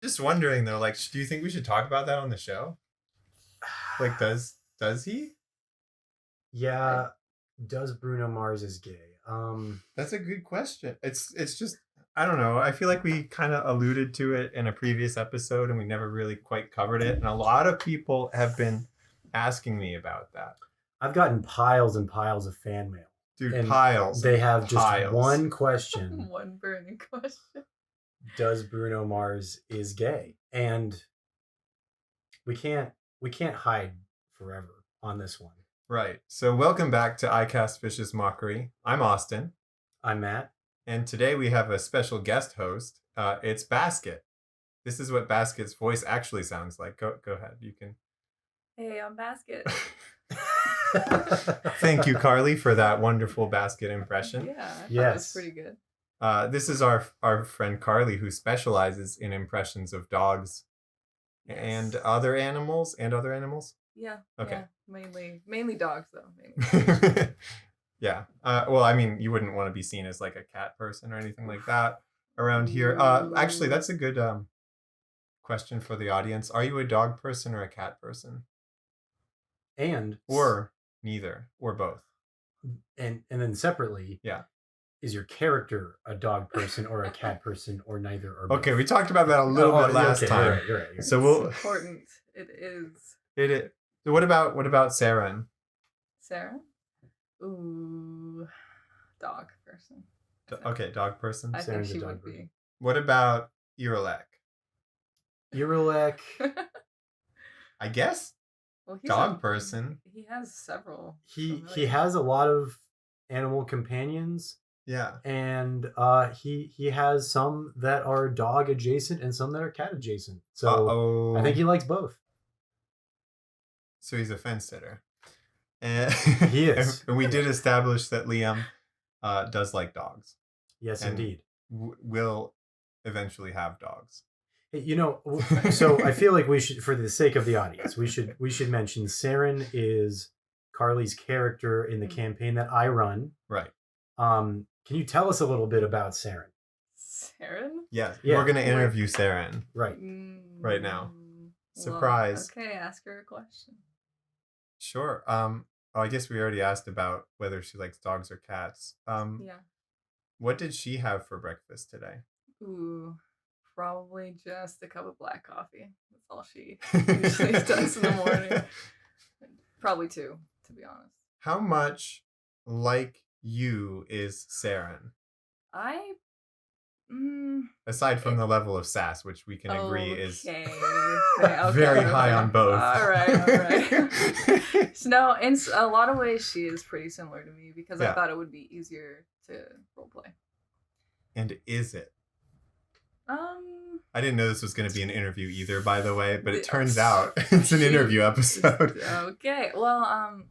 Just wondering though, like, do you think we should talk about that on the show? Like, does he? Yeah. Does Bruno Mars is gay? That's a good question. It's just I don't know. I feel like we kind of alluded to it in a previous episode and we never really quite covered it. And a lot of people have been asking me about that. I've gotten piles and piles of fan mail. Dude, and piles. They have just piles. one question. One burning question. Does Bruno Mars is gay? And we can't hide forever on this one. Right. So welcome back to iCast Vicious Mockery. I'm Austin. I'm Matt. And today we have a special guest host. It's Basket. This is what Basket's voice actually sounds like. Go ahead. You can. Hey, I'm Basket. Thank you, Karlee, for that wonderful Basket impression. Yeah, yes, it's pretty good. This is our friend Karlee, who specializes in impressions of dogs and other animals. Yeah. Okay. Yeah, mainly dogs, though. Yeah. Well, I mean, you wouldn't want to be seen as like a cat person or anything like that around here. Actually, that's a good question for the audience. Are you a dog person or a cat person? Or neither, or both. And then separately, yeah. Is your character a dog person or a cat person or neither or both? Okay, we talked about that a little bit last time. You're right. So we'll important. It is. It is. So what about Seren? Seren? Ooh, dog person. Okay, dog person. I think she would be. What about Irelek? I guess. Well, he's dog person. He has several. He has a lot of animal companions. Yeah. And he has some that are dog adjacent and some that are cat adjacent. So I think he likes both. So he's a fence sitter. And he is. And we did establish that Liam does like dogs. Yes, indeed. Will eventually have dogs. You know, so I feel like we should, for the sake of the audience, we should mention Seren is Karlee's character in the campaign that I run. Right. Can you tell us a little bit about Seren? Seren? Yeah. We're going to interview Seren. Right. Right now. Surprise. Well, okay, ask her a question. Sure. I guess we already asked about whether she likes dogs or cats. Yeah. What did she have for breakfast today? Ooh, probably just a cup of black coffee. That's all she usually does in the morning. Probably two, to be honest. How much like you is Seren? Aside from the level of sass, which we can agree is very high on both. All right. No, in a lot of ways, she is pretty similar to me because I thought it would be easier to roleplay. And is it? I didn't know this was going to be an interview either, by the way, but it turns out it's an interview episode. Okay, well,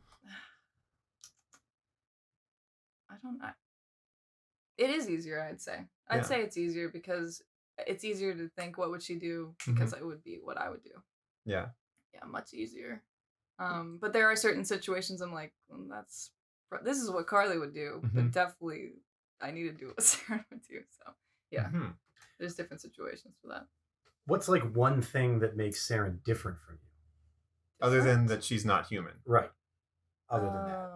it is easier, I'd say. I'd say it's easier because it's easier to think what would she do because it would be what I would do. Yeah. Yeah, much easier. But there are certain situations I'm like, this is what Karlee would do, but definitely I need to do what Seren would do. So yeah, there's different situations for that. What's like one thing that makes Seren different from you? Other than that she's not human. Right. Other than that.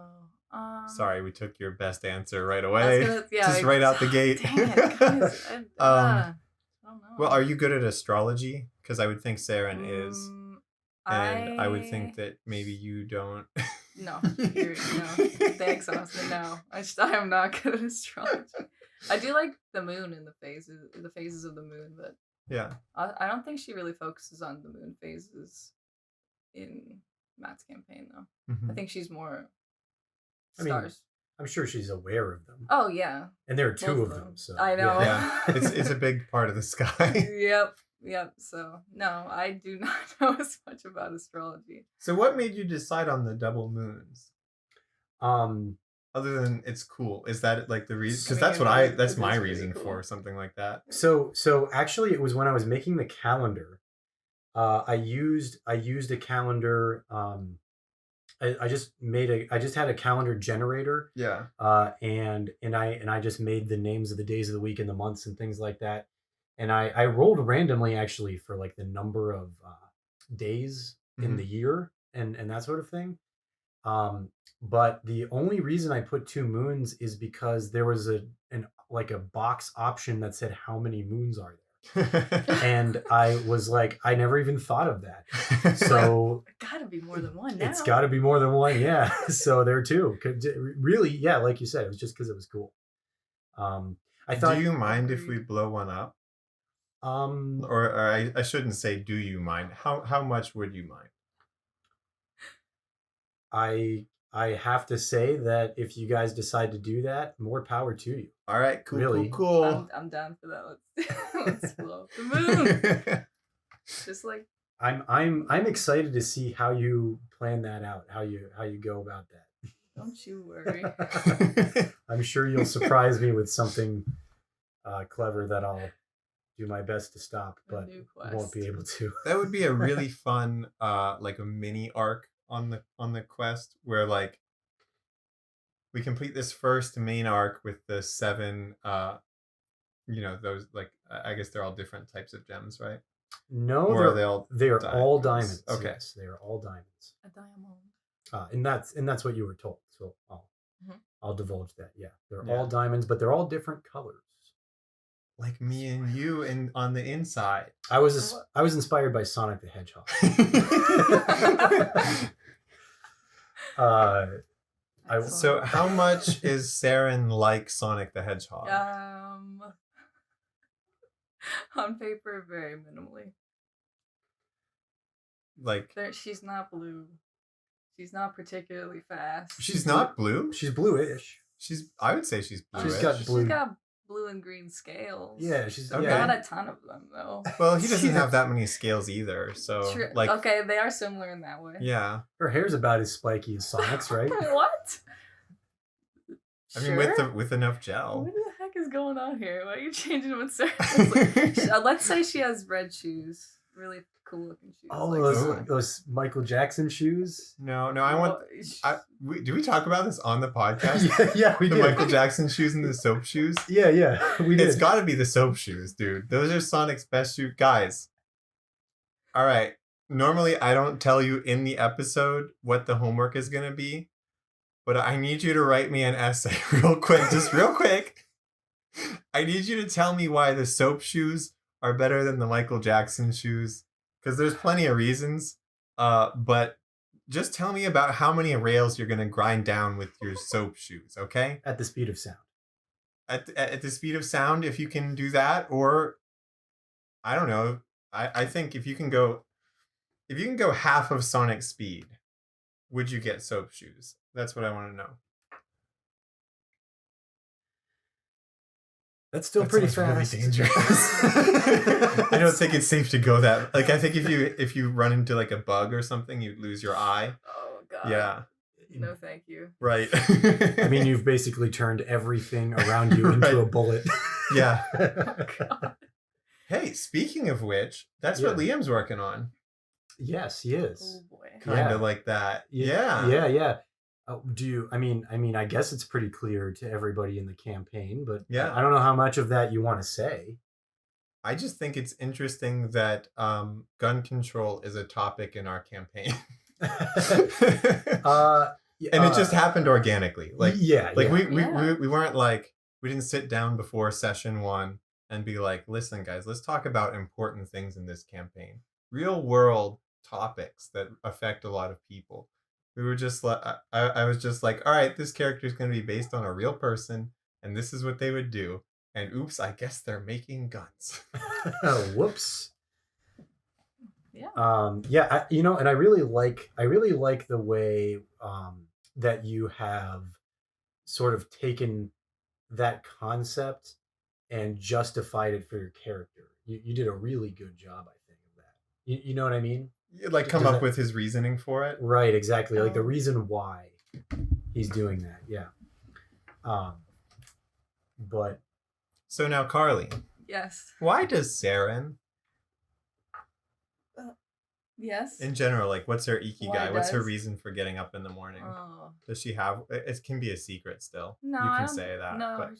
Sorry, we took your best answer right away. Just right out the gate. Dang it, guys. I don't know. Well, are you good at astrology? Because I would think Seren is. And I would think that maybe you don't. No. Thanks, Austin. No. I am not good at astrology. I do like the moon and the phases of the moon, but yeah. I don't think she really focuses on the moon phases in Matt's campaign, though. I think she's more stars. I mean, I'm sure she's aware of them. Oh, yeah. And there are two of them. So I know. Yeah. It's a big part of the sky. Yep. So, no, I do not know as much about astrology. So what made you decide on the double moons? Other than it's cool. Is that like the reason? Because that's my reason for something like that. So actually it was when I was making the calendar. I used a calendar. I just had a calendar generator. Yeah. And I just made the names of the days of the week and the months and things like that. and I rolled randomly actually for like the number of days in the year and that sort of thing. But the only reason I put 2 moons is because there was a box option that said how many moons are there. And I was like, I never even thought of that. So it gotta be more than one now. It's gotta be more than one, yeah. So there are 2. Really, yeah, like you said, it was just because it was cool. I thought. Do you mind if we blow one up? Or I shouldn't say do you mind. How much would you mind? I have to say that if you guys decide to do that, more power to you. All right, cool, Really? cool. I'm down for that. Let's blow up the moon. Just like I'm excited to see how you plan that out, how you go about that. Don't you worry. I'm sure you'll surprise me with something clever that I'll do my best to stop, but won't be able to. That would be a really fun like a mini arc on the quest where like we complete this first main arc with the 7 those like I guess they're all different types of gems, right? No, they are all diamonds. Okay. Yes, they are all diamonds. A diamond. And that's what you were told. So I'll divulge that. Yeah, they're all diamonds, but they're all different colors. Like me and you, and on the inside. I was inspired by Sonic the Hedgehog. So how much is Seren like Sonic the Hedgehog? On paper, very minimally. Like she's not blue. She's not particularly fast. She's not blue? She's bluish. I would say she's bluish. She's got blue and green scales. Yeah, she's okay. Not a ton of them though. Well, he doesn't have that many scales either, so True. Like okay, they are similar in that way. Yeah. Her hair's about as spiky as Sonic's, right? What? I mean, with enough gel. What the heck is going on here? Why are you changing what's like? Let's say she has red shoes, really cool looking shoes. Oh, like those Michael Jackson shoes. No, I want. Do we talk about this on the podcast? yeah, we did. The Michael Jackson shoes and the soap shoes. Yeah, we did. It's got to be the soap shoes, dude. Those are Sonic's best shoes, guys. All right. Normally, I don't tell you in the episode what the homework is gonna be. But I need you to write me an essay real quick, just real quick. I need you to tell me why the soap shoes are better than the Michael Jackson shoes. Because there's plenty of reasons. But just tell me about how many rails you're going to grind down with your soap shoes, okay? At the speed of sound. At the speed of sound, if you can do that. Or, I don't know. I think if you can go half of Sonic's speed, would you get soap shoes? That's what I want to know. That's still pretty fast. Really dangerous. I don't think it's safe to go that. Like I think if you run into like a bug or something, you'd lose your eye. Oh god. Yeah. No, thank you. Right. I mean, you've basically turned everything around you into a bullet. Yeah. Oh god. Hey, speaking of which, that's what Liam's working on. Yes, he is. Oh boy. Kind of like that. Yeah. Yeah. I guess it's pretty clear to everybody in the campaign, but I don't know how much of that you want to say. I just think it's interesting that gun control is a topic in our campaign. And it just happened organically. Like we weren't like, we didn't sit down before session 1 and be like, listen guys, let's talk about important things in this campaign. Real world topics that affect a lot of people. We were just like, I was just like, all right, this character is going to be based on a real person, and this is what they would do. And oops, I guess they're making guns. Whoops. Yeah. And I really like the way that you have sort of taken that concept and justified it for your character. You did a really good job, I think, of that. You know what I mean? Like come up with his reasoning for it. Right, exactly. Like the reason why he's doing that. Yeah. But so now Karlee. Yes. Why does Seren? Yes. In general, like what's her ikigai? What's her reason for getting up in the morning? Oh. Does she have it can be a secret still. No, you can say that. No.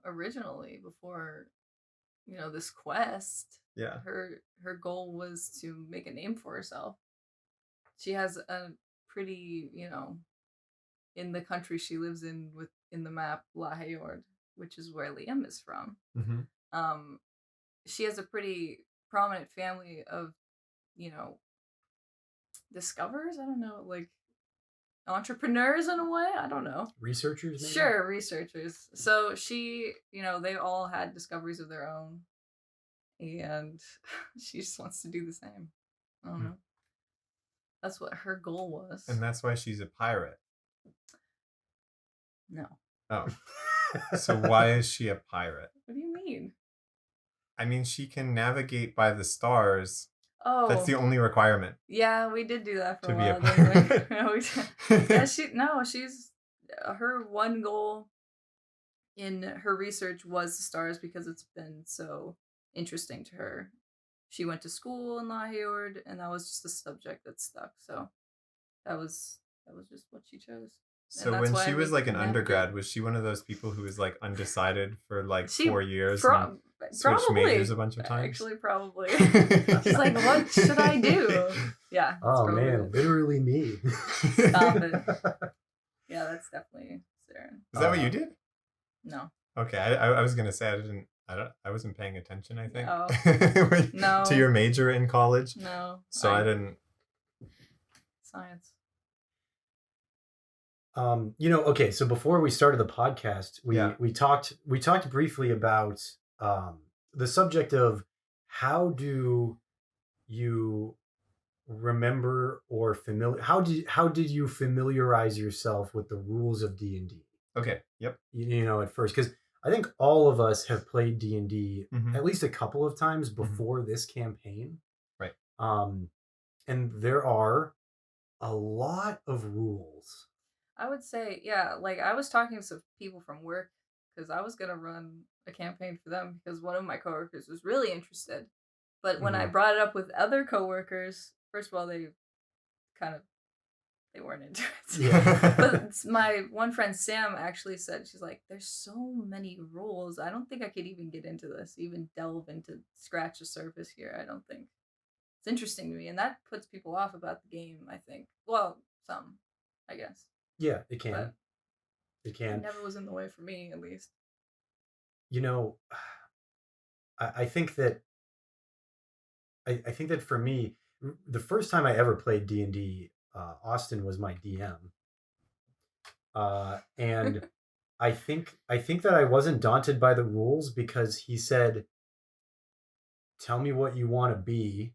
Originally before this quest. Yeah. Her goal was to make a name for herself. She has a pretty, in the country she lives in the map La Hayord, which is where Liam is from. Mm-hmm. She has a pretty prominent family of, discoverers. I don't know, like entrepreneurs in a way. I don't know. Researchers, maybe? Sure, researchers. So she, they all had discoveries of their own, and she just wants to do the same. I don't know. That's what her goal was. And that's why she's a pirate. No. Oh. So why is she a pirate? What do you mean? I mean, she can navigate by the stars. Oh. That's the only requirement. Yeah, we did do that for a while. She's her one goal in her research was the stars because it's been so interesting to her. She went to school in La Hayord, and that was just the subject that stuck. So that was just what she chose. So when she was like an undergrad, was she one of those people who was like undecided for like 4 years and switched majors a bunch of times? Actually, probably. She's like, what should I do? Yeah. Oh man, literally me. Stop it. Yeah, that's definitely Seren. Is that what you did? No. Okay, I was gonna say I wasn't paying attention. I think. Oh. No. To your major in college. No. So I didn't. Science. Okay, so before we started the podcast, we talked briefly about the subject of how do you remember or how did you familiarize yourself with the rules of D&D? Okay. Yep. At first, because I think all of us have played D&D Mm-hmm. at least a couple of times before this campaign. Right. And there are a lot of rules. I would say, yeah, like I was talking to some people from work because I was going to run a campaign for them because one of my coworkers was really interested. But when I brought it up with other coworkers, first of all, they weren't into it. Yeah. But my one friend, Sam, actually said, she's like, there's so many rules. I don't think I could even get into this, even delve into, scratch the surface here. I don't think. It's interesting to me. And that puts people off about the game, I think. Well, some, I guess. Yeah, it can. But it can. It never was in the way for me, at least. I think that for me, the first time I ever played D&D, Austin was my DM, and I think that I wasn't daunted by the rules because he said, "Tell me what you want to be,"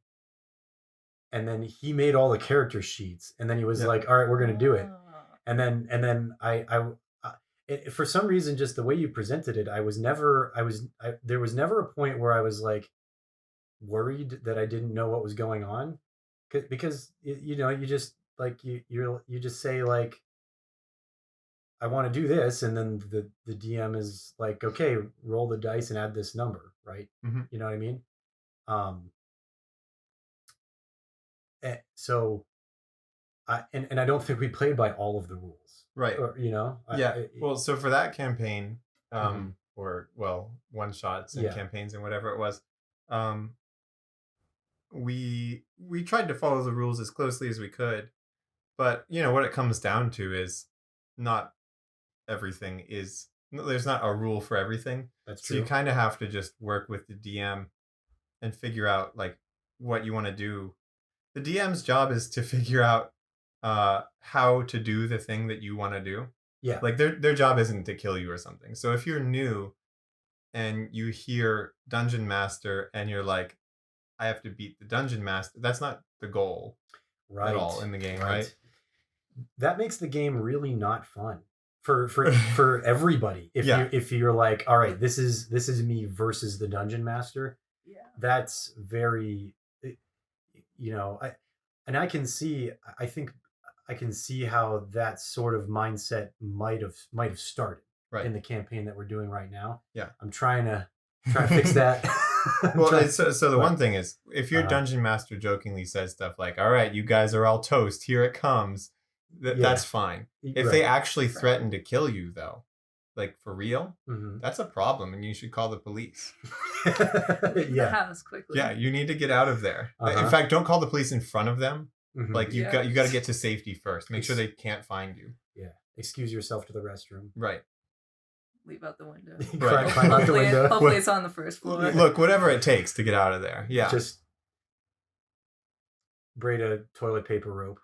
and then he made all the character sheets, and then he was like, "All right, we're gonna do it," and then I for some reason, just the way you presented it, there was never a point where I was like worried that I didn't know what was going on, because you just like you just say like, I want to do this, and then the DM is like, okay, roll the dice and add this number, right? Mm-hmm. You know what I mean? So I don't think we played by all of the rules. Right. Or, well, so for that campaign, or one shots and campaigns and whatever it was, we tried to follow the rules as closely as we could, but what it comes down to is not everything is. There's not a rule for everything. That's true. So you kind of have to just work with the DM and figure out like what you want to do. The DM's job is to figure out how to do the thing that you want to do. Yeah. Like their job isn't to kill you or something. So if you're new and you hear Dungeon Master and you're like, I have to beat the Dungeon Master, that's not the goal at all in the game, right? That makes the game really not fun for everybody. If you're like, all right, this is me versus the Dungeon Master. Yeah. That's very, I can see. I can see how that sort of mindset might have started in the campaign that we're doing right now. Yeah, I'm trying to fix that. So the one thing is, if your Dungeon Master jokingly says stuff like, "All right, you guys are all toast. Here it comes," that's fine. If they actually threaten to kill you, though, like for real, that's a problem, and you should call the police. Leave the house quickly. Yeah, you need to get out of there. In fact, don't call the police in front of them. Like you got to get to safety first. Make sure they can't find you. Yeah, excuse yourself to the restroom. Right. Leave out the window. Right. Climb out the window. Hopefully it's on the first floor. Look, whatever it takes to get out of there. Yeah. Just braid a toilet paper rope.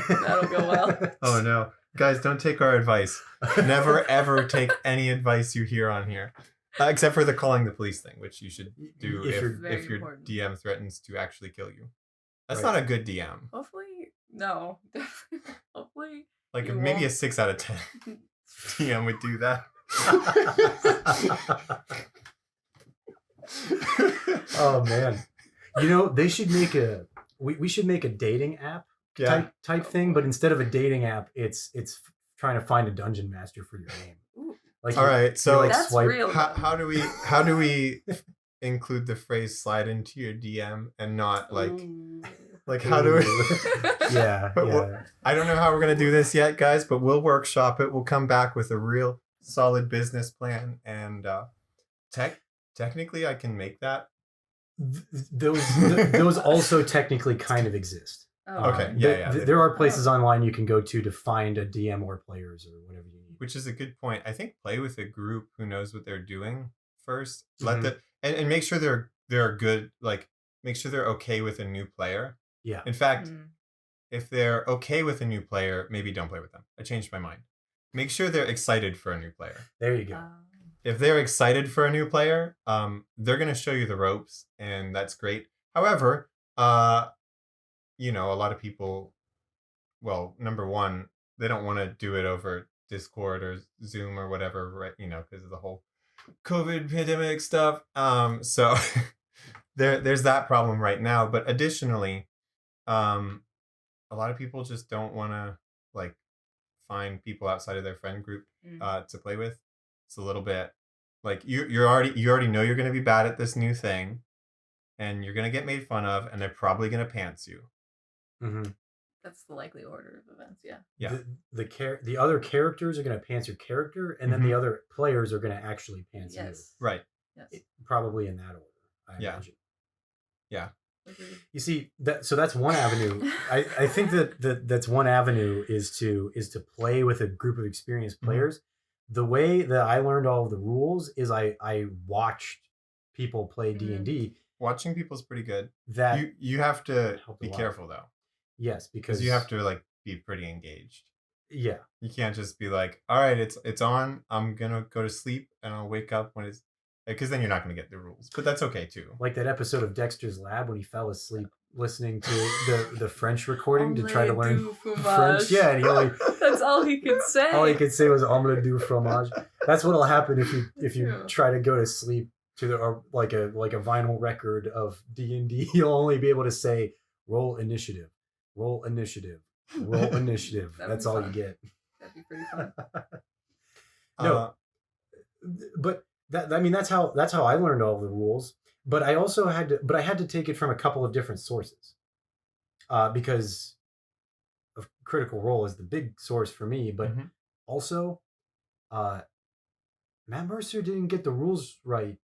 That'll go well. Oh no. Guys, don't take our advice. Never ever take any advice you hear on here. Except for the calling the police thing, which you should do if your important. DM threatens to actually kill you. That's not a good DM. Hopefully, no. Hopefully. Like maybe a 6 out of 10 DM would do that. Oh man. You know, they should make we should make a dating app type thing, but instead of a dating app, it's trying to find a dungeon master for your name. Ooh. Like all right, so like that's real. How do we include the phrase "slide into your DM" and not like how do we? Yeah. I don't know how we're gonna do this yet, guys, but we'll workshop it. We'll come back with a real solid business plan, and technically, I can make that. Those also technically kind of exist. Oh. Okay. Yeah. There are places online you can go to find a DM or players or whatever you need. Which is a good point. I think play with a group who knows what they're doing first. And make sure they're good. Like make sure they're okay with a new player. Yeah. In fact, if they're okay with a new player, maybe don't play with them. I changed my mind. Make sure they're excited for a new player. There you go. If they're excited for a new player, they're going to show you the ropes, and that's great. However, a lot of people, well, number one, they don't want to do it over Discord or Zoom or whatever, right? Because of the whole COVID pandemic stuff. So there's that problem right now. But additionally, a lot of people just don't want to find people outside of their friend group to play with. It's a little bit like you already know you're going to be bad at this new thing, and you're going to get made fun of, and they're probably going to pants you. Mm-hmm. That's the likely order of events. Yeah. Yeah. The other characters are going to pants your character, and then the other players are going to actually pants you. Right. Yes. Probably in that order. I imagine. Yeah. You see so that's one avenue. I think that's one avenue is to play with a group of experienced players. The way that I learned all of the rules is I watched people play D&D. Watching people is pretty good. That you have to be careful though. Yes, because you have to be pretty engaged. Yeah. You can't just be like, all right, it's on. I'm gonna go to sleep and I'll wake up when it's, because then you're not gonna get the rules. But that's okay too. Like that episode of Dexter's Lab when he fell asleep listening to the French recording to try to learn French. Yeah, and he that's all he could say. All he could say was "omelette du fromage." That's what'll happen if you try to go to sleep to like a vinyl record of D&D. You'll only be able to say "roll initiative, roll initiative, roll initiative." That's all you get. That'd be pretty fun. No, but that's how I learned all the rules. But I also had to take it from a couple of different sources, because of Critical Role is the big source for me. But also, Matt Mercer didn't get the rules right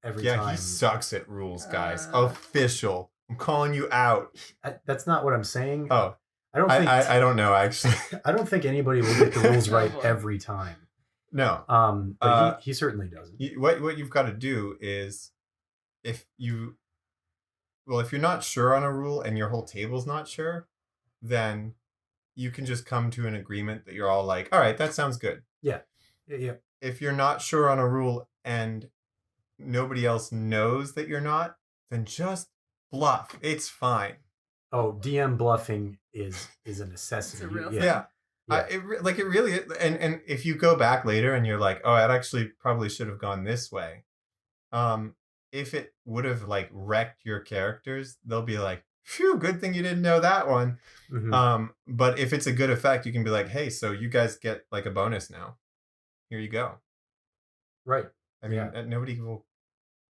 every time. Yeah, he sucks at rules, guys. Official. I'm calling you out. That's not what I'm saying. Oh, I don't know actually. I don't think anybody will get the rules right every time. No. But he certainly doesn't. What you've got to do is, if you're not sure on a rule and your whole table's not sure, then you can just come to an agreement that you're all like, all right, that sounds good. Yeah. If you're not sure on a rule and nobody else knows that you're not, then just bluff. It's fine. Oh, DM bluffing is a necessity. It's a real thing. Yeah. It really is. And if you go back later and you're like, oh, I actually probably should have gone this way. If it would have wrecked your characters, they'll be like, phew, good thing you didn't know that one. Mm-hmm. But if it's a good effect, you can be like, hey, so you guys get a bonus now. Here you go. Right. I mean, nobody will.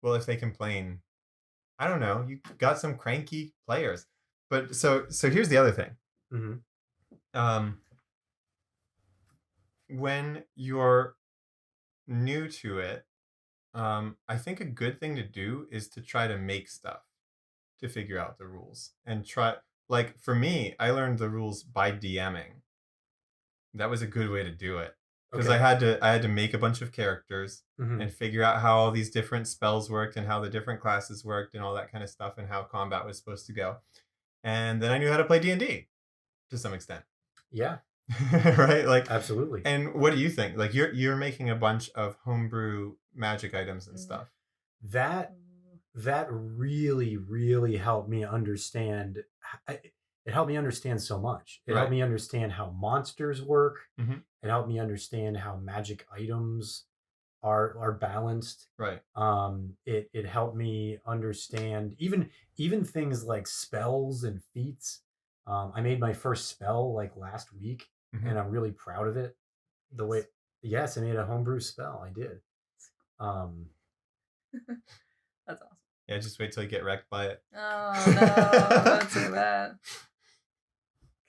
Well, if they complain, I don't know. You got some cranky players. But so here's the other thing. Mm-hmm. when you're new to it, I think a good thing to do is to try to make stuff to figure out the rules and try. Like for me, I learned the rules by DMing. That was a good way to do it because Okay. I had to make a bunch of characters Mhm. and figure out how all these different spells worked and how the different classes worked and all that kind of stuff and how combat was supposed to go. And then I knew how to play D&D to some extent. Yeah, right? Like absolutely. And what do you think? Like you're making a bunch of homebrew magic items and stuff. That really, really helped me understand. It helped me understand so much. It helped Right. me understand how monsters work. Mhm. It helped me understand how magic items are balanced. Right. It helped me understand even things like spells and feats. I made my first spell like last week, Mhm. and I'm really proud of it. The way, yes, I made a homebrew spell. I did. That's awesome. Yeah, just wait till you get wrecked by it. Oh no! Don't say that.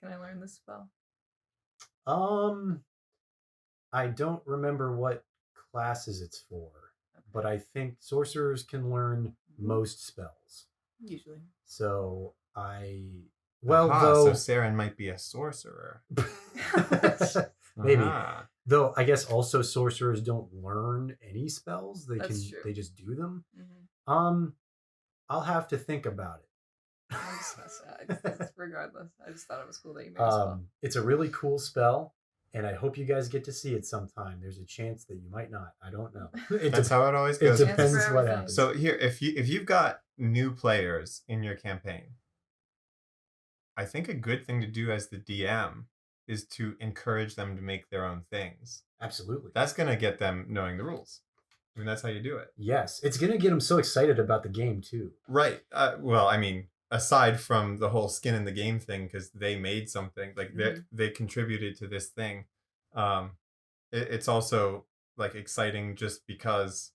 Can I learn this spell? I don't remember what classes it's for, but I think sorcerers can learn most spells. Usually. So So Seren might be a sorcerer. maybe. Aha. Though I guess also sorcerers don't learn any spells. That's true. They just do them. Mm-hmm. I'll have to think about it. Regardless, I just thought it was cool that you made a spell. It's a really cool spell, and I hope you guys get to see it sometime. There's a chance that you might not. I don't know. That's how it always goes. It depends what happens. So here, if you've got new players in your campaign, I think a good thing to do as the DM is to encourage them to make their own things. Absolutely. That's going to get them knowing the rules. I mean, that's how you do it. Yes. It's going to get them so excited about the game, too. Right. Well, I mean, aside from the whole skin in the game thing, because they made something, like they contributed to this thing, it's also, like, exciting just because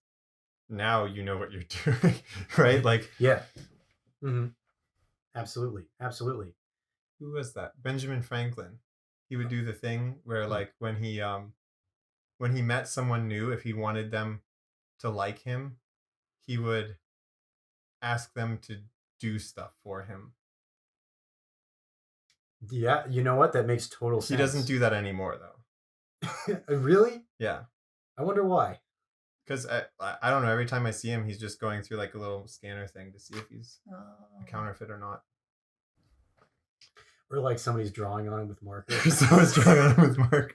now you know what you're doing, right? Like, yeah. Mm-hmm. Absolutely. Absolutely. Who was that? Benjamin Franklin. He would do the thing where, like, when he met someone new, if he wanted them to like him, he would ask them to do stuff for him. Yeah, you know what? That makes total sense. He doesn't do that anymore, though. Really? Yeah. I wonder why. Because I don't know. Every time I see him, he's just going through like a little scanner thing to see if he's a counterfeit or not. Or like somebody's drawing on him with marker. Someone's drawing on him with marker.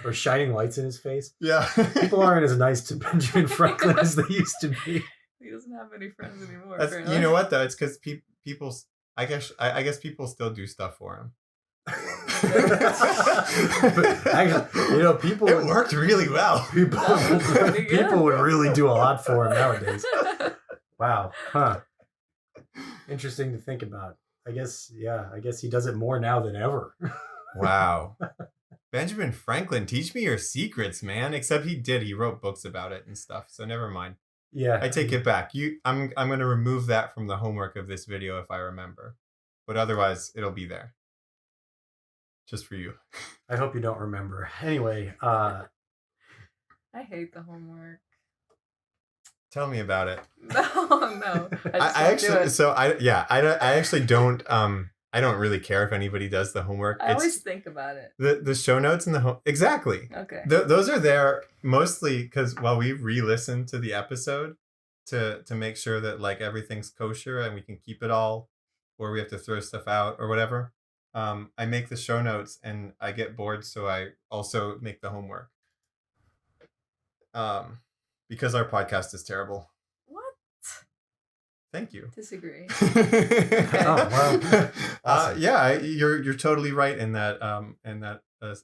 Or shining lights in his face. Yeah. People aren't as nice to Benjamin Franklin as they used to be. He doesn't have any friends anymore. You know what though? It's because people. I guess people still do stuff for him. Actually, you know, people. It worked really well. People would really do a lot for him nowadays. Wow. Huh. Interesting to think about. I guess he does it more now than ever. Wow. Benjamin Franklin, teach me your secrets, man. Except he wrote books about it and stuff. So never mind. Yeah. I take it back. I'm going to remove that from the homework of this video if I remember. But otherwise, it'll be there. Just for you. I hope you don't remember. Anyway, I hate the homework. Tell me about it. No. I actually don't I don't really care if anybody does the homework. I always think about it. The show notes and exactly. Okay. Those are there mostly because while we re-listen to the episode to make sure that like everything's kosher and we can keep it all, or we have to throw stuff out or whatever. I make the show notes and I get bored, so I also make the homework. Because our podcast is terrible. What? Thank you. Disagree. Oh, wow. Awesome. Yeah, you're totally right in that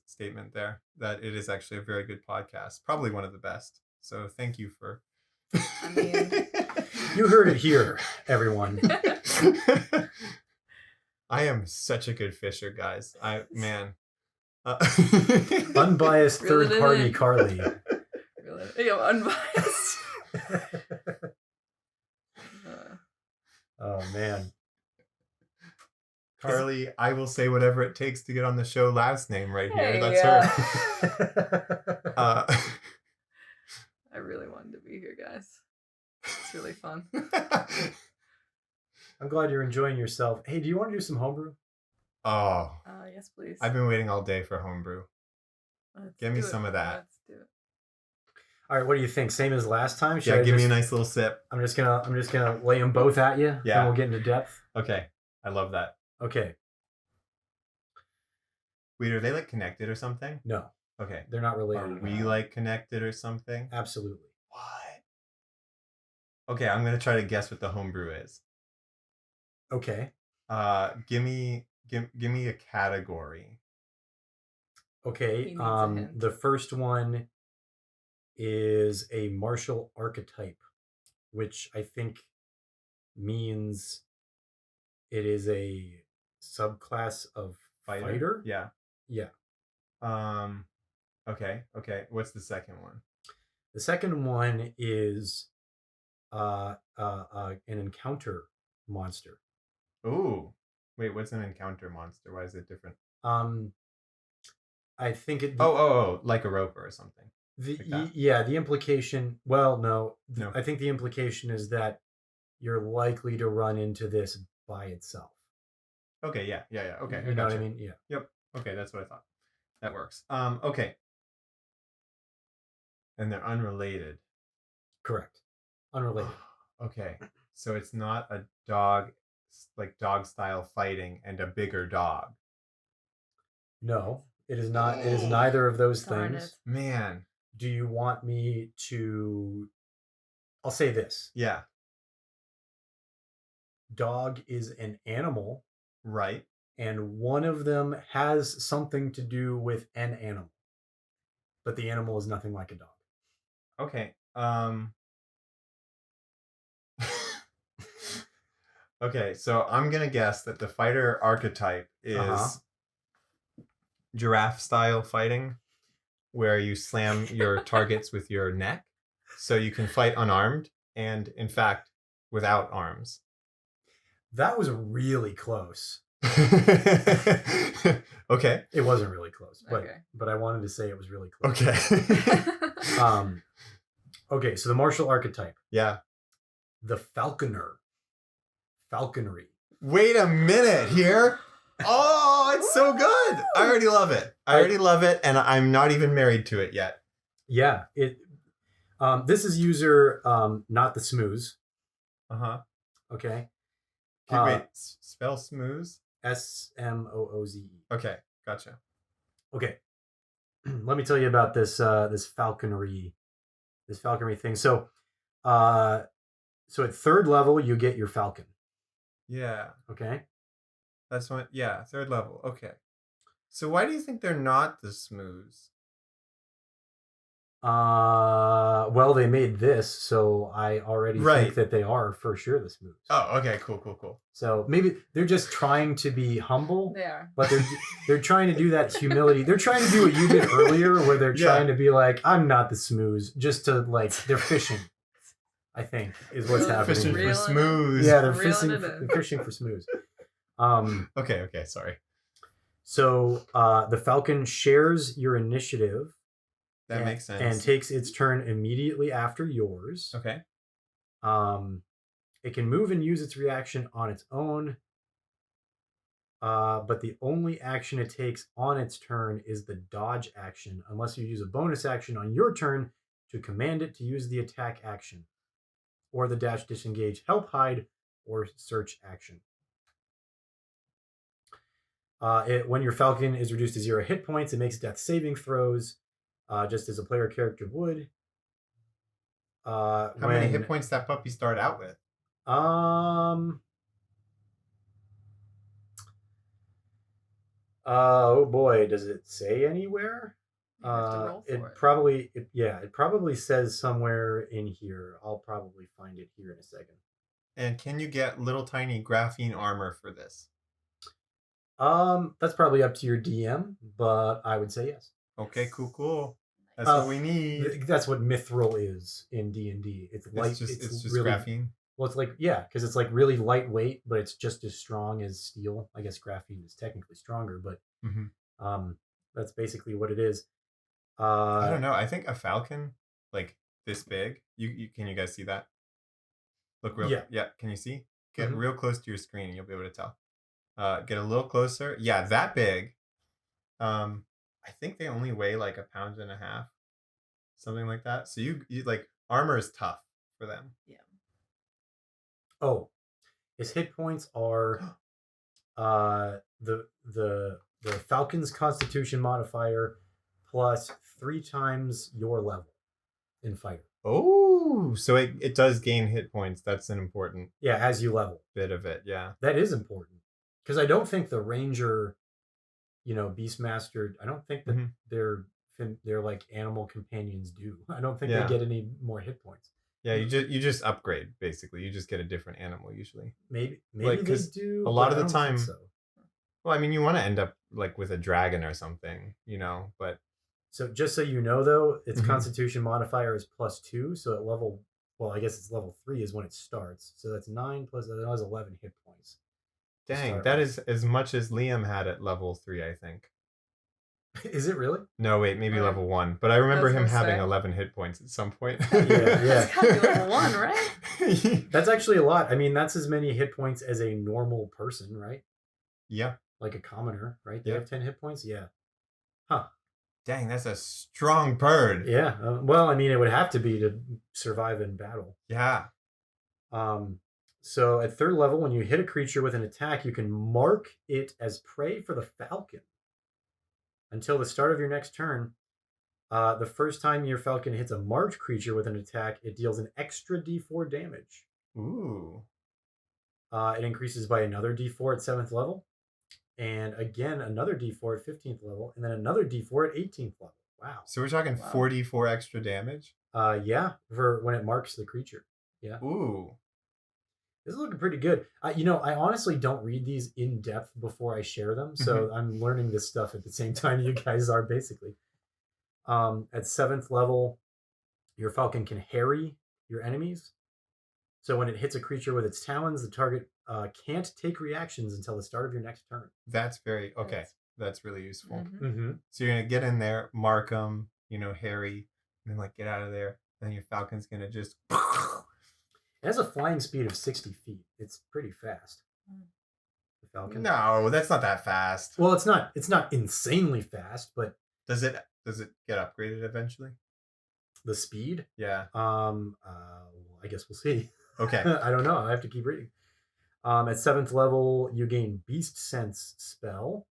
statement there. That it is actually a very good podcast, probably one of the best. So thank you for. I mean, you heard it here, everyone. I am such a good fisher, guys. Unbiased third party Karlee. Unbiased. Oh man. Karlee, I will say whatever it takes to get on the show last name right here. Hey, That's yeah. her. I really wanted to be here, guys. It's really fun. I'm glad you're enjoying yourself. Hey, do you want to do some homebrew? Oh, Yes, please. I've been waiting all day for homebrew. Give me some of that. Let's do it. All right, what do you think? Same as last time? Yeah, give me a nice little sip. I'm just gonna lay them both at you. Yeah. And we'll get into depth. Okay, I love that. Okay. Wait, are they like connected or something? No, Okay. they're not related. Are we like connected or something? Absolutely. What? Okay, I'm gonna try to guess what the homebrew is. Okay. Give me a category. He Okay. needs a hint. The first one is a martial archetype, which I think means it is a subclass of fighter. Yeah. Yeah. Okay. What's the second one? The second one is an encounter monster. Ooh. Wait, what's an encounter monster? Why is it different? I think it. Oh, like a roper or something. Yeah, the implication. Well, no. No. I think the implication is that you're likely to run into this by itself. Okay. Yeah. Okay. You know what I mean? Yeah. Yep. Okay, that's what I thought. That works. Okay. And they're unrelated. Correct. Unrelated. Okay. So it's not a dog, like dog style fighting and a bigger dog. No, it is not. It is neither of those Darn things. it. Man. Do you want me to? I'll say this. Yeah. Dog is an animal, Right. and one of them has something to do with an animal, but the animal is nothing like a dog. Okay. Okay, so I'm gonna guess that the fighter archetype is giraffe style fighting, where you slam your targets with your neck, so you can fight unarmed and, in fact, without arms. That was really close. Okay. It wasn't really close, Okay. but I wanted to say it was really close. Okay. Okay, so the martial archetype, Yeah. the falconer, falconry. Wait a minute here. Oh, it's so good. I already love it. I already love it, and I'm not even married to it yet. Yeah, it. This is user not the Smoooze. Okay. Wait, spell Smoooze? Smooze. Okay, gotcha. Okay. Let me tell you about this this falconry thing. So at third level you get your falcon. Yeah. Okay. That's one. Yeah, third level. Okay. So why do you think they're not the Smoooze? Well, they made this, so I already think that they are for sure the Smoooze. Oh, okay, cool. So maybe they're just trying to be humble. They are. But they're trying to do that humility. They're trying to do what you did earlier, where they're trying to be like, I'm not the Smoooze, just to like they're fishing. I think is what's happening. Fishing for Reeling it. Smoooze. Yeah, they're Reeling fishing for Smoooze. Okay, sorry. So the Falcon shares your initiative. That makes sense. And takes its turn immediately after yours. Okay. It can move and use its reaction on its own. But the only action it takes on its turn is the dodge action, unless you use a bonus action on your turn to command it to use the attack action, or the dash, disengage, help, hide, or search action. When your Falcon is reduced to 0 hit points, it makes death saving throws, just as a player character would. How many hit points that puppy start out with? Oh boy, does it say anywhere? You have to roll for it. It probably says somewhere in here. I'll probably find it here in a second. And can you get little tiny graphene armor for this? That's probably up to your DM, but I would say yes. Okay, cool. That's what we need. That's what mithril is in D&D. It's light. It's just really, graphene. Well, it's like, yeah, because it's like really lightweight, but it's just as strong as steel. I guess graphene is technically stronger, but that's basically what it is. I don't know. I think a falcon like this big. Can you guys see that? Look real. Yeah. Can you see? Get real close to your screen, and you'll be able to tell. Get a little closer. Yeah, that big. I think they only weigh like 1.5 pounds, something like that. So you like armor is tough for them. Yeah. Oh, his hit points are the Falcon's Constitution modifier plus 3 times your level in fighter. Oh, so it does gain hit points. That's an important as you level bit of it. Yeah, that is important because I don't think the Ranger, Beastmaster, I don't think that they're like animal companions do. I don't think they get any more hit points. Yeah, you just upgrade basically. You just get a different animal usually. Maybe like, they do. A lot of the time. So. Well, I mean, you want to end up like with a dragon or something, but. So just so you know, though, its Constitution modifier is +2. So at level, I guess it's level 3 is when it starts. So that's 9 plus that was 11 hit points. Dang, that is as much as Liam had at level 3, I think. Is it really? No, wait, maybe level 1. But I remember him having 11 hit points at some point. Yeah. It's gotta be level 1, right? That's actually a lot. I mean, that's as many hit points as a normal person, right? Yeah. Like a commoner, right? They have 10 hit points? Yeah. Huh. Dang, that's a strong bird. Yeah. Well, I mean, it would have to be to survive in battle. Yeah. So at 3rd level, when you hit a creature with an attack, you can mark it as prey for the falcon. Until the start of your next turn, the first time your falcon hits a marked creature with an attack, it deals an extra d4 damage. Ooh. It increases by another d4 at 7th level. And again, another d4 at 15th level, and then another d4 at 18th level. Wow. So we're talking 44 extra damage? Yeah, for when it marks the creature. Yeah. Ooh. This is looking pretty good. I honestly don't read these in depth before I share them, so I'm learning this stuff at the same time you guys are, basically. At 7th level, your falcon can harry your enemies. So when it hits a creature with its talons, the target can't take reactions until the start of your next turn. That's very okay. That's really useful. Mm-hmm. So you're gonna get in there, mark them, harry, and then get out of there. Then your falcon's gonna just. It has a flying speed of 60 feet. It's pretty fast. The falcon. No, that's not that fast. Well, it's not insanely fast, but does it get upgraded eventually? The speed? Yeah. I guess we'll see. Okay. I don't know. I have to keep reading. At 7th level, you gain Beast Sense spell,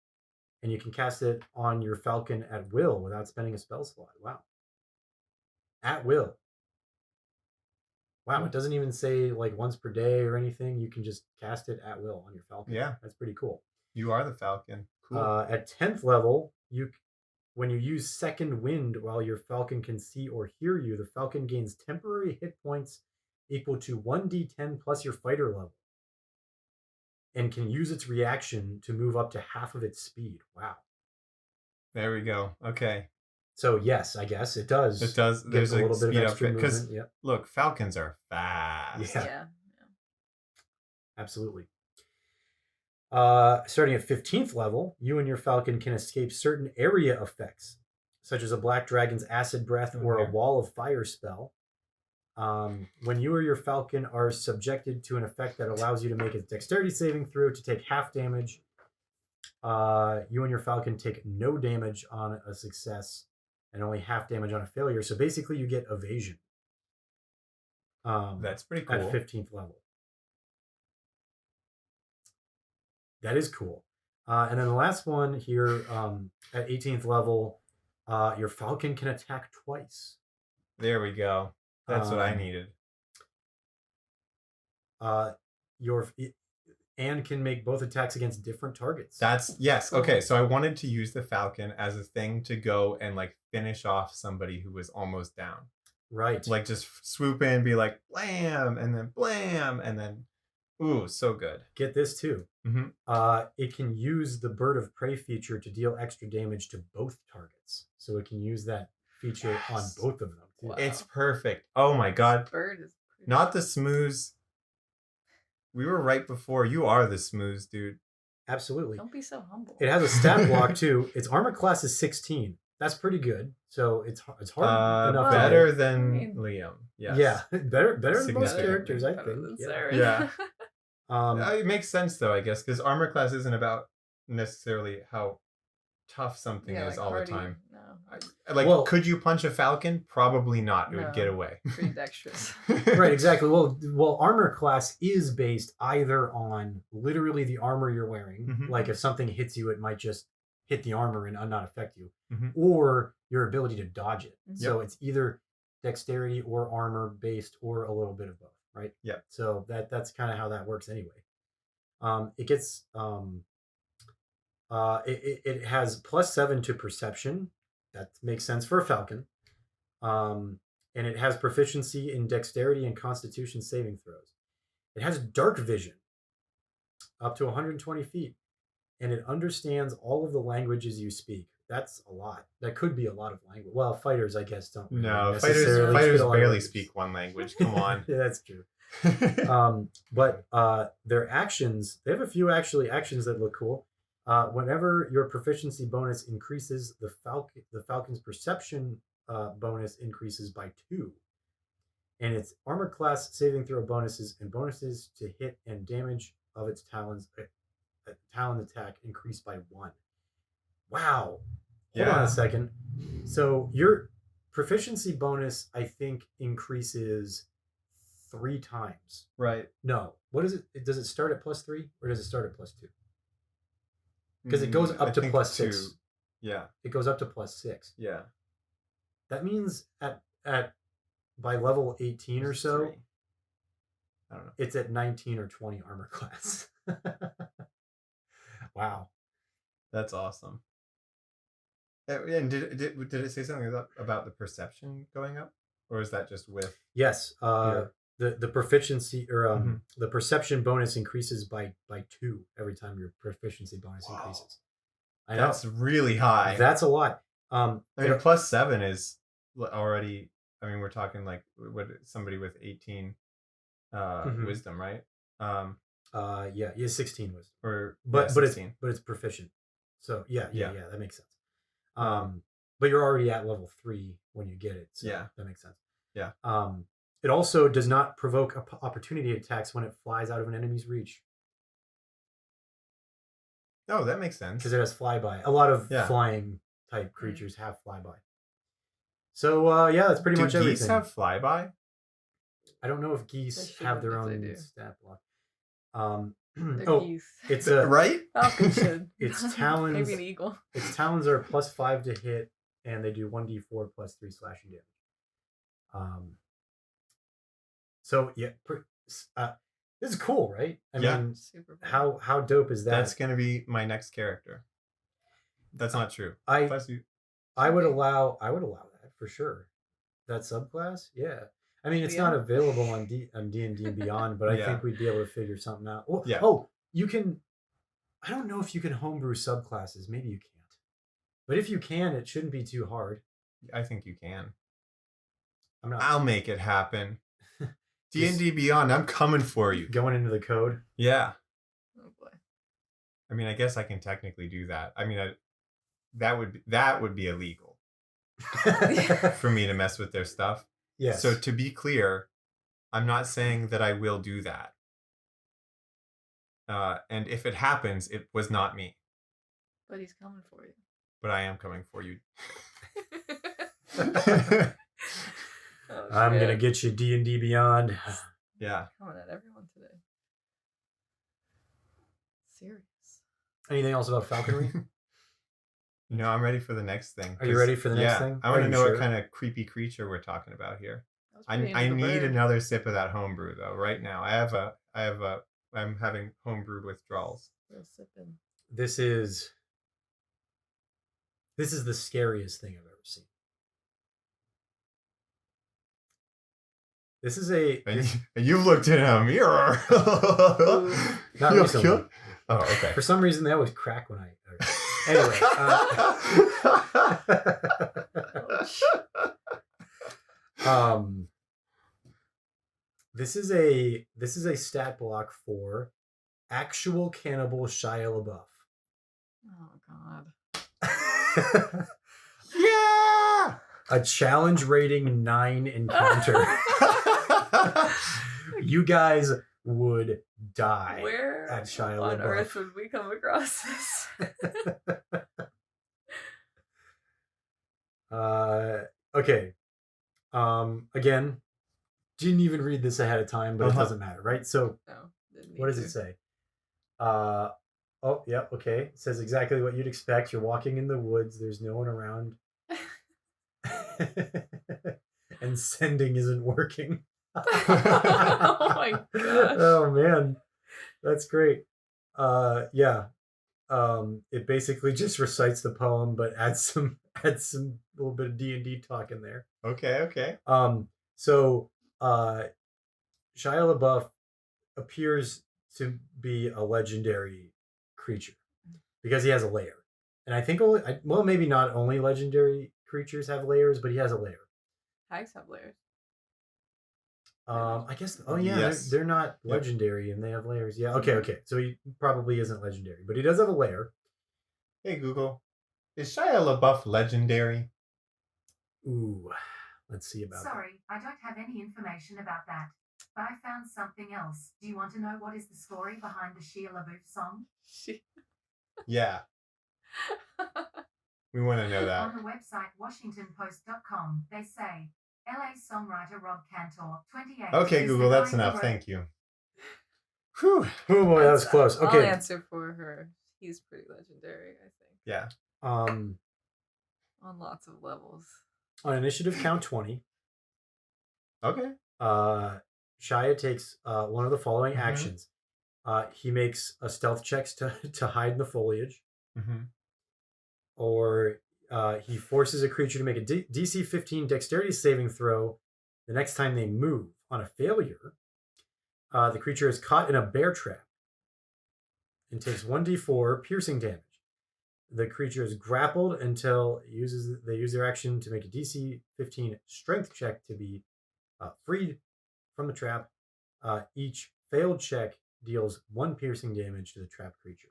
and you can cast it on your falcon at will without spending a spell slot. Wow. At will. Wow, it doesn't even say once per day or anything. You can just cast it at will on your falcon. Yeah. That's pretty cool. You are the falcon. Cool. At 10th level, when you use Second Wind while your falcon can see or hear you, the falcon gains temporary hit points equal to 1d10 plus your fighter level, and can use its reaction to move up to half of its speed. Wow. There we go. Okay. So yes, I guess it does. It does. There's a little bit of extra movement. Because look, falcons are fast. Yeah. Absolutely. Starting at 15th level, you and your falcon can escape certain area effects, such as a black dragon's acid breath or a wall of fire spell. When you or your falcon are subjected to an effect that allows you to make a dexterity saving throw to take half damage, you and your falcon take no damage on a success and only half damage on a failure. So basically you get evasion. That's pretty cool. At 15th level. That is cool. And then the last one here, at 18th level, your falcon can attack twice. There we go. That's what I needed. And can make both attacks against different targets. Yes. Okay, so I wanted to use the falcon as a thing to go and finish off somebody who was almost down. Right. Just swoop in, be like blam, and then blam, and then ooh, so good. Get this too. Mm-hmm. It can use the Bird of Prey feature to deal extra damage to both targets. So it can use that feature on both of them too. Wow. It's perfect. Oh my god. Bird is not the Smoooze we were right before. You are the Smoooze, dude. Absolutely. Don't be so humble. It has a stat block too. Its armor class is 16. That's pretty good. So it's hard enough. Better than Liam. Yes. Yeah, better than most Significantly characters, I Better think. than Yeah. Seren. It makes sense though, I guess, because armor class isn't about necessarily how tough something is all the time. No. Could you punch a falcon? Probably not. It No. would get away. Pretty dexterous. Right, exactly. Well, armor class is based either on literally the armor you're wearing, Mhm. like if something hits you, it might just hit the armor and not affect you, Mhm. or your ability to dodge it. Mhm. So it's either dexterity or armor based, or a little bit of both, right? Yeah. So that's kind of how that works anyway. It gets it has +7 to perception. That makes sense for a falcon. And it has proficiency in dexterity and constitution saving throws. It has dark vision up to 120 feet, and it understands all of the languages you speak. That's a lot. That could be a lot of language. Well, fighters, I guess, don't. No, necessarily fighters speak a lot of barely languages. speak one language. Come on. Yeah, that's true. But their actions, they have a few actions that look cool. Whenever your proficiency bonus increases, the falcon's perception bonus increases by 2, and its armor class saving throw bonuses and bonuses to hit and damage of its talon attack increase by 1. Wow. Hold on a second. So your proficiency bonus, I think, increases 3 times. Right. No. What is it? Does it start at +3 or does it start at +2? Because it goes up to +6. Yeah. It goes up to +6. Yeah. That means at by level 18 or so, 3. I don't know. it's at 19 or 20 armor class. Wow. That's awesome. And did it say something about the perception going up, or is that just with? Yes. The proficiency or Mhm. the perception bonus increases by 2 every time your proficiency bonus Wow. increases. I know. That's really high. That's a lot. I mean, +7 is already. I mean, we're talking like what somebody with 18 Mhm. wisdom, right? Yeah, 16 wisdom. Or But 16. it's proficient. So yeah, that makes sense. Um, But you're already at level 3 when you get it. So Yeah. that makes sense. Yeah. It also does not provoke opportunity attacks when it flies out of an enemy's reach Oh, that makes sense. because it has flyby. A lot of Yeah. flying type creatures have flyby. So yeah, that's pretty Do much geese everything. have flyby? I don't know if They geese shouldn't have their if they own do. stat block. They're geese. It's a Right? Falcon should. Its talons. Maybe an eagle. Its talons are +5 to hit, and they do 1d4 +3 slashing damage. So yeah, this is cool, right? I Yeah. mean, Super cool. how dope is that? That's gonna be my next character. That's not true. I Plus you. I would allow that for sure. That subclass, yeah. I mean, it's not Yeah. available on D&D and Beyond, but I Yeah. think we'd be able to figure something out. Oh, Yeah. oh, you can. I don't know if you can homebrew subclasses. Maybe you can't. But if you can, it shouldn't be too hard. I think you can. I'm not I'll make it happen. D&D Beyond, I'm coming for you. going into the code. Yeah. Oh boy. I mean, I guess I can technically do that. I mean, that would be illegal for me to mess with their stuff. Yes. So to be clear, I'm not saying that I will do that. And if it happens, it was not me. But he's coming for you. But I am coming for you. Oh, I'm shit. gonna get you D&D Beyond. Yeah. Coming at everyone today. Serious. Anything else about falconry? No, I'm ready for the next thing. Are you ready for the next thing? I want Are to you know sure? what kind of creepy creature we're talking about here. That was pretty I into the need bird. another sip of that homebrew though. Right now, I'm having homebrew withdrawals. Real sipping. This is the scariest thing I've ever seen. This is And you looked in a mirror. Not You recently. killed- Oh, okay. For some reason, they always crack when I. Anyway, This is a stat block for actual cannibal Shia LaBeouf. Oh God. Yeah. A challenge rating 9 encounter. You guys would die. Where at Shia on LaBeouf. earth would we come across this? Okay. Again, didn't even read this ahead of time, but it doesn't matter, right? So, No, didn't need what does to. it say? Oh, yeah, okay. It says exactly what you'd expect. You're walking in the woods. There's no one around. And sending isn't working. Oh my gosh. Oh man, that's great. Yeah. It basically just recites the poem, but adds some little bit of D&D talk in there. Okay. So Shia LaBeouf appears to be a legendary creature because he has a lair, and I think maybe not only legendary creatures have lairs, but he has a lair. Hags have layers. I guess. Oh yeah, Yes. they're not Yep. legendary, and they have layers. Yeah. Okay. So he probably isn't legendary, but he does have a lair. Hey Google, is Shia LaBeouf legendary? Ooh, let's see about Sorry, I don't have any information about that. But I found something else. Do you want to know what is the story behind the Shia LaBeouf song? Yeah, we want to know that. On the website WashingtonPost.com, they say, LA songwriter Rob Cantor, 28. Okay, is Google, the that's guy who enough. wrote- Thank you. Whew. Oh boy, that was close. I'll Okay. answer for her. He's pretty legendary, I think, Yeah. On on lots of levels. initiative count 20, Okay. Shia takes one of the following Mhm. actions. He makes a stealth checks to hide in the foliage, Mm-hmm. or he forces a creature to make a DC 15 dexterity saving throw the next time they move. On a failure, the creature is caught in a bear trap and takes 1d4 piercing damage. The creature is grappled until they use their action to make a DC 15 strength check to be freed from the trap. Each failed check deals 1 piercing damage to the trapped creature.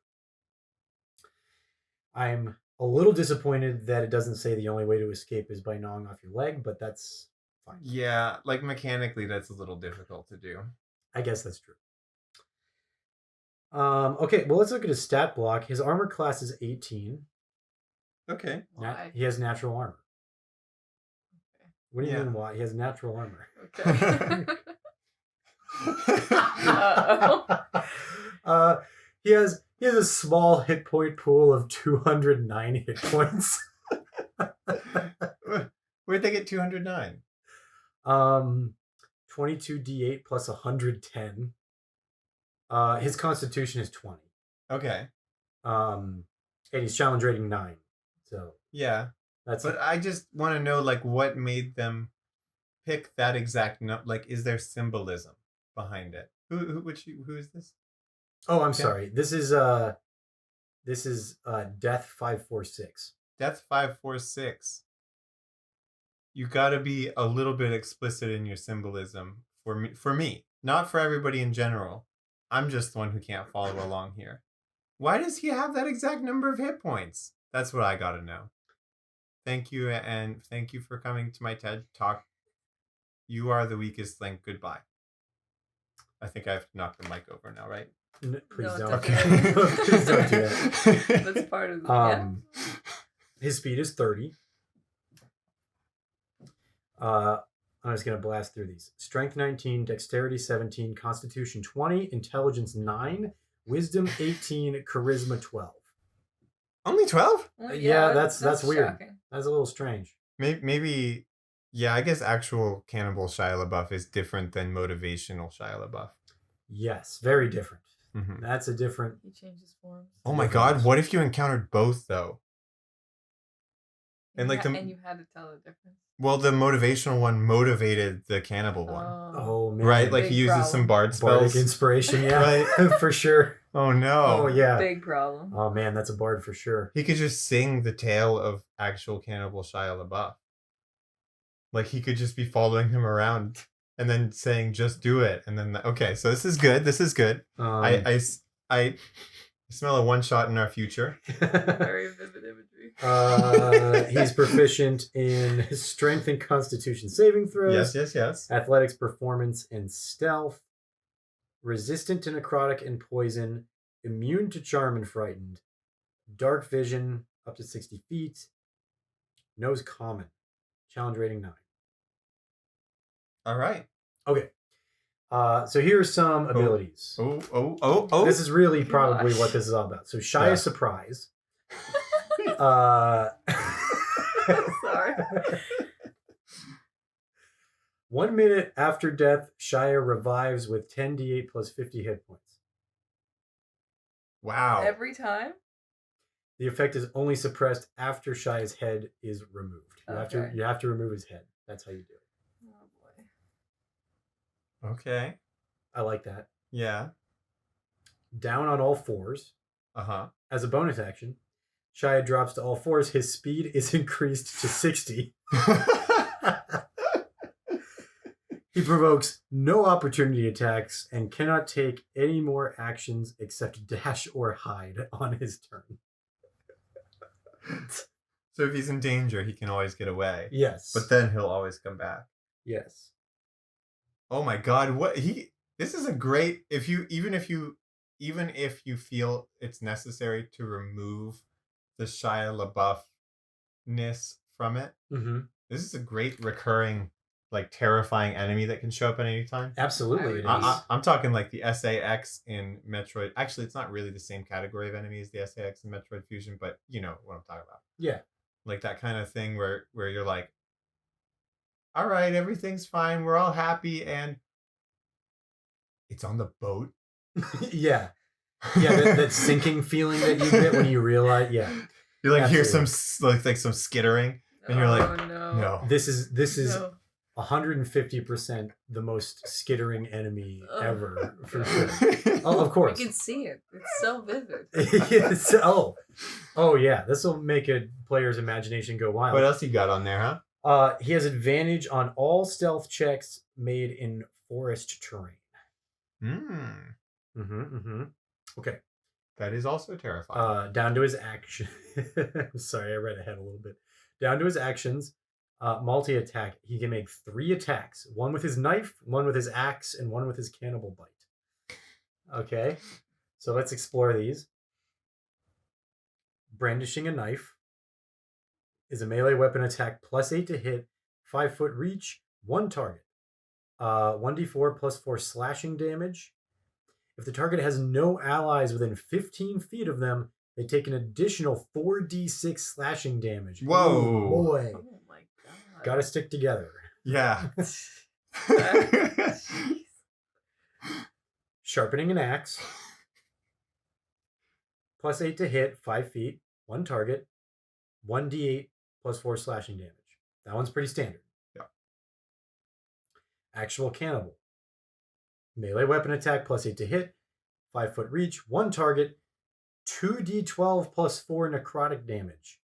I'm a little disappointed that it doesn't say the only way to escape is by gnawing off your leg, but that's fine. Yeah, like mechanically, that's a little difficult to do. I guess that's true. Okay, well, let's look at his stat block. His armor class is 18. Okay. Why? He has natural armor. Okay. What do you Yeah. mean why? He has natural armor. Okay. Uh-oh. He has a small hit point pool of 209 hit points. Where'd they get 209? 22d8 plus 110. His constitution is 20. Okay. And he's challenge rating 9. So Yeah. that's But I just want to know, like, what made them pick that exact like, is there symbolism behind it? Who is this? Oh, I'm Okay. sorry. This is Death 546. Death 546. You got to be a little bit explicit in your symbolism for me, not for everybody in general. I'm just the one who can't follow along here. Why does he have that exact number of hit points? That's what I got to know. Thank you, and thank you for coming to my TED Talk. You are the weakest link. Goodbye. I think I have to knock the mic over now, right? Please No, don't. don't Okay. Please don't do that. That's part of the His speed is 30. I'm just gonna blast through these. Strength 19, dexterity 17, constitution 20, intelligence 9, wisdom 18, charisma 12. Only 12? Well, yeah, that's weird. shocking. That's a little strange. Maybe, yeah, I guess actual cannibal Shia LaBeouf is different than motivational Shia LaBeouf. Yes, very different. Mhm. That's a different. He changes forms. Oh my god, what if you encountered both, though? And, like, and you had to tell the difference. Well, the motivational one motivated the cannibal one. Oh man, Right? Like, he Big uses some problem. bard bardic spells. inspiration, yeah, Right. for sure. Oh no. Oh yeah. Big problem. Oh man, that's a bard for sure. He could just sing the tale of actual cannibal Shia LaBeouf. Like, he could just be following him around and then saying just do it, and then okay, so this is good. This is good. I smell a one shot in our future. Very vivid imagery. He's proficient in strength and constitution saving throws. Yes. Athletics, performance, and stealth. Resistant to necrotic and poison. Immune to charm and frightened. Dark vision up to 60 feet. Knows common. Challenge rating 9. All right. Okay. So here's some abilities. Oh. This is really probably what this is all about. So Shia Surprise. Sorry. 1 minute after death, Shia revives with 10d8 plus 50 hit points. Wow. Every time? The effect is only suppressed after Shia's head is removed. You have to remove his head. That's how you do it. Oh boy. Okay. I like that. Yeah. Down on all fours. Uh-huh. As a bonus action, Shia drops to all fours. His speed is increased to 60. He provokes no opportunity attacks and cannot take any more actions except dash or hide on his turn. So if he's in danger, he can always get away. Yes. But then he'll always come back. Yes. Oh my god, this is a great even if you feel it's necessary to remove the Shia LaBeouf-ness from it. Mm-hmm. This is a great recurring, like, terrifying enemy that can show up at any time. Absolutely. It is. I'm talking like the SAX in Metroid. Actually, it's not really the same category of enemy as the SAX in Metroid Fusion, but you know what I'm talking about. Yeah. Like that kind of thing where you're like, all right, everything's fine. We're all happy. And it's on the boat. Yeah. Yeah, that sinking feeling that you get when you realize, yeah. You like Absolutely. hear some like some skittering, and you're like, no. This is No. 150% the most skittering enemy Ugh. ever, for sure. Oh, of course. You can see it. It's so vivid. Yes. Oh yeah. This will make a player's imagination go wild. What else you got on there, huh? He has advantage on all stealth checks made in forest terrain. Okay. That is also terrifying. Down to his action. Sorry, I read ahead a little bit. Down to his actions. Multi-attack. He can make 3 attacks. 1 with his knife, 1 with his axe, and 1 with his cannibal bite. Okay. So let's explore these. Brandishing a knife is a melee weapon attack plus 8 to hit, 5 foot reach, 1 target. 1d4 plus 4 slashing damage. If the target has no allies within 15 feet of them, they take an additional 4d6 slashing damage. Whoa. Oh, boy. Oh my god. Gotta stick together. Yeah. Sharpening an axe. Plus 8 to hit, 5 feet, 1 target, 1d8 plus 4 slashing damage. That one's pretty standard. Yeah. Actual cannibal. Melee weapon attack plus 8 to hit, 5 foot reach, 1 target, 2d12 plus 4 necrotic damage.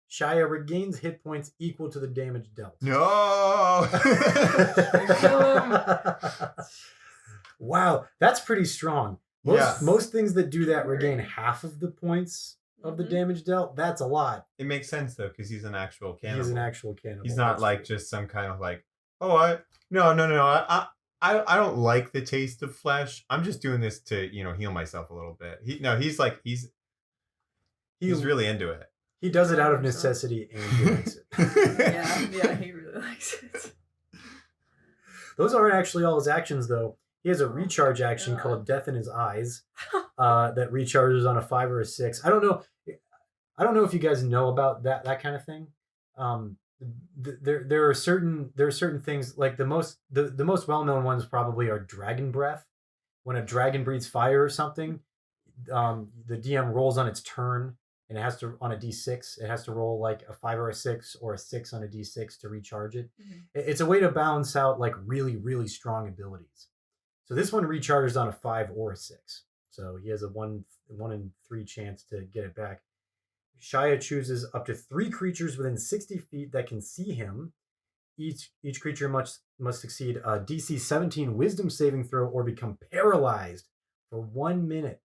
Shia regains hit points equal to the damage dealt. No. Wow, that's pretty strong. Most things that do that regain half of the points of the damage dealt. That's a lot. It makes sense though, because he's an actual cannibal. He's an actual cannibal. He's not like just some kind of like, no. I don't like the taste of flesh. I'm just doing this to, heal myself a little bit. He's really into it. He does it out of necessity and he likes it. Yeah, he really likes it. Those aren't actually all his actions though. He has a recharge action called Death in His Eyes that recharges on a 5 or a 6. I don't know if you guys know about that kind of thing. There are certain things like the most well-known ones probably are dragon breath. When a dragon breathes fire or something, the DM rolls on its turn and it has to, on a d6, it has to roll like a 5 or a 6 or a 6 on a d6 to recharge it. Mm-hmm. It's a way to balance out like really, really strong abilities. So this one recharges on a 5 or a 6. So he has a 1 in 3 chance to get it back. Shia chooses up to 3 creatures within 60 feet that can see him. Each creature must succeed a DC 17 Wisdom saving throw or become paralyzed for 1 minute.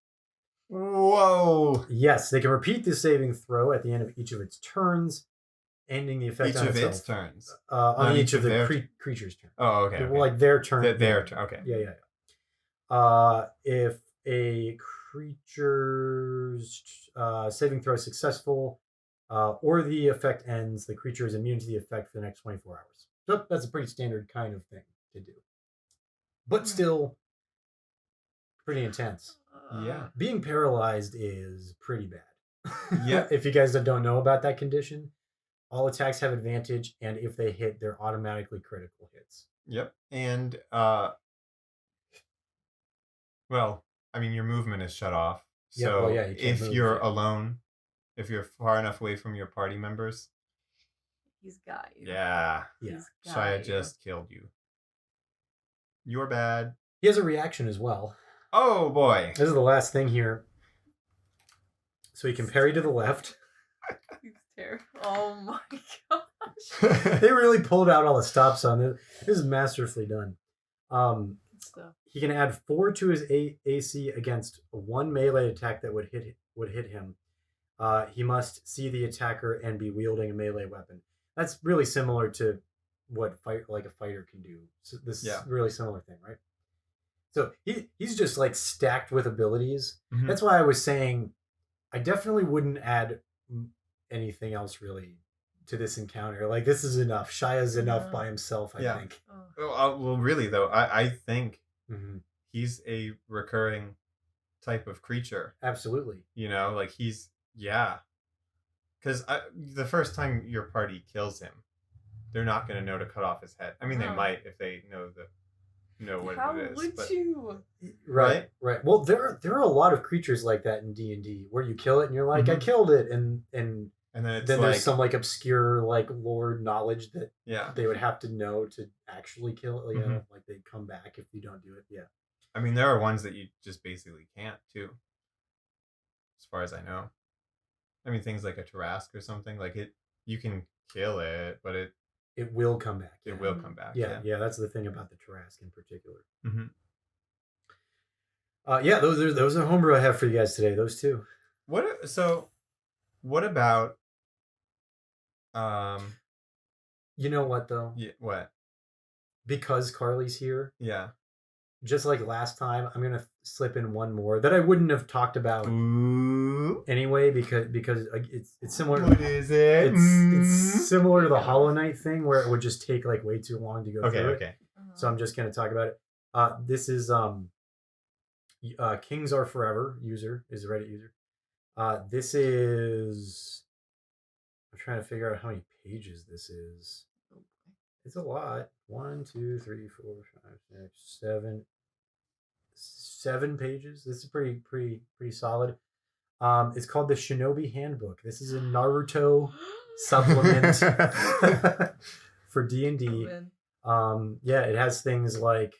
Whoa! Yes, they can repeat the saving throw at the end of each of its turns, ending the effect Each on of itself. its turns. On each of the their creature's turn. Oh, okay. Well, like their turn. Their turn. Okay. Yeah. If a creature's saving throw is successful, or the effect ends, the creature is immune to the effect for the next 24 hours. So that's a pretty standard kind of thing to do. But still pretty intense. Yeah. Being paralyzed is pretty bad. Yeah. If you guys don't know about that condition, all attacks have advantage, and if they hit, they're automatically critical hits. Yep. And well, I mean, your movement is shut off. So you can't if move, you're alone, if you're far enough away from your party members, He's got you. yeah, He's got Shia you. just killed you. You're bad. He has a reaction as well. Oh boy. This is the last thing here. So he can parry to the left. He's terrible. Oh my gosh. They really pulled out all the stops on this. This is masterfully done. Good stuff. He can add 4 to his AC against one melee attack that would hit him. He must see the attacker and be wielding a melee weapon. That's really similar to what a fighter can do. So this is a really similar thing, right? So he's just like stacked with abilities. Mhm. That's why I was saying I definitely wouldn't add anything else really to this encounter. Like, this is enough. Shia's enough by himself, I think. Oh. Well, really though, I think Mm-hmm. he's a recurring type of creature. Absolutely. You know, like because the first time your party kills him, they're not going to know to cut off his head. I mean, they No. might if they know what How it is. would but, you? Right. Well, there are a lot of creatures like that in D&D where you kill it and you're like, I killed it, and then it's then like, there's some like obscure like lore knowledge that yeah. they would have to know to actually kill it. You know, like they come back if you don't do it. Yeah. I mean, there are ones that you just basically can't too, as far as I know. I mean, things like a Tarrasque or something like it. You can kill it, but it will come back. It will come back. Yeah. That's the thing about the Tarrasque in particular. Mm-hmm. Those are homebrew I have for you guys today. Those two. What about you know what though? Yeah, what? Because Karlee's here. Yeah. Just like last time, I'm gonna slip in one more that I wouldn't have talked about anyway because it's similar. What is it? It's similar to the Hollow Knight thing where it would just take like way too long to go through it. Okay. So I'm just gonna talk about it. This is Kings Are Forever user is a Reddit user. This is. I'm trying to figure out how many pages this is. It's a lot. 1, 2, 3, 4, 5, 6, 7. 7 pages. This is pretty solid. It's called the Shinobi Handbook. This is a Naruto supplement for D&D. It has things like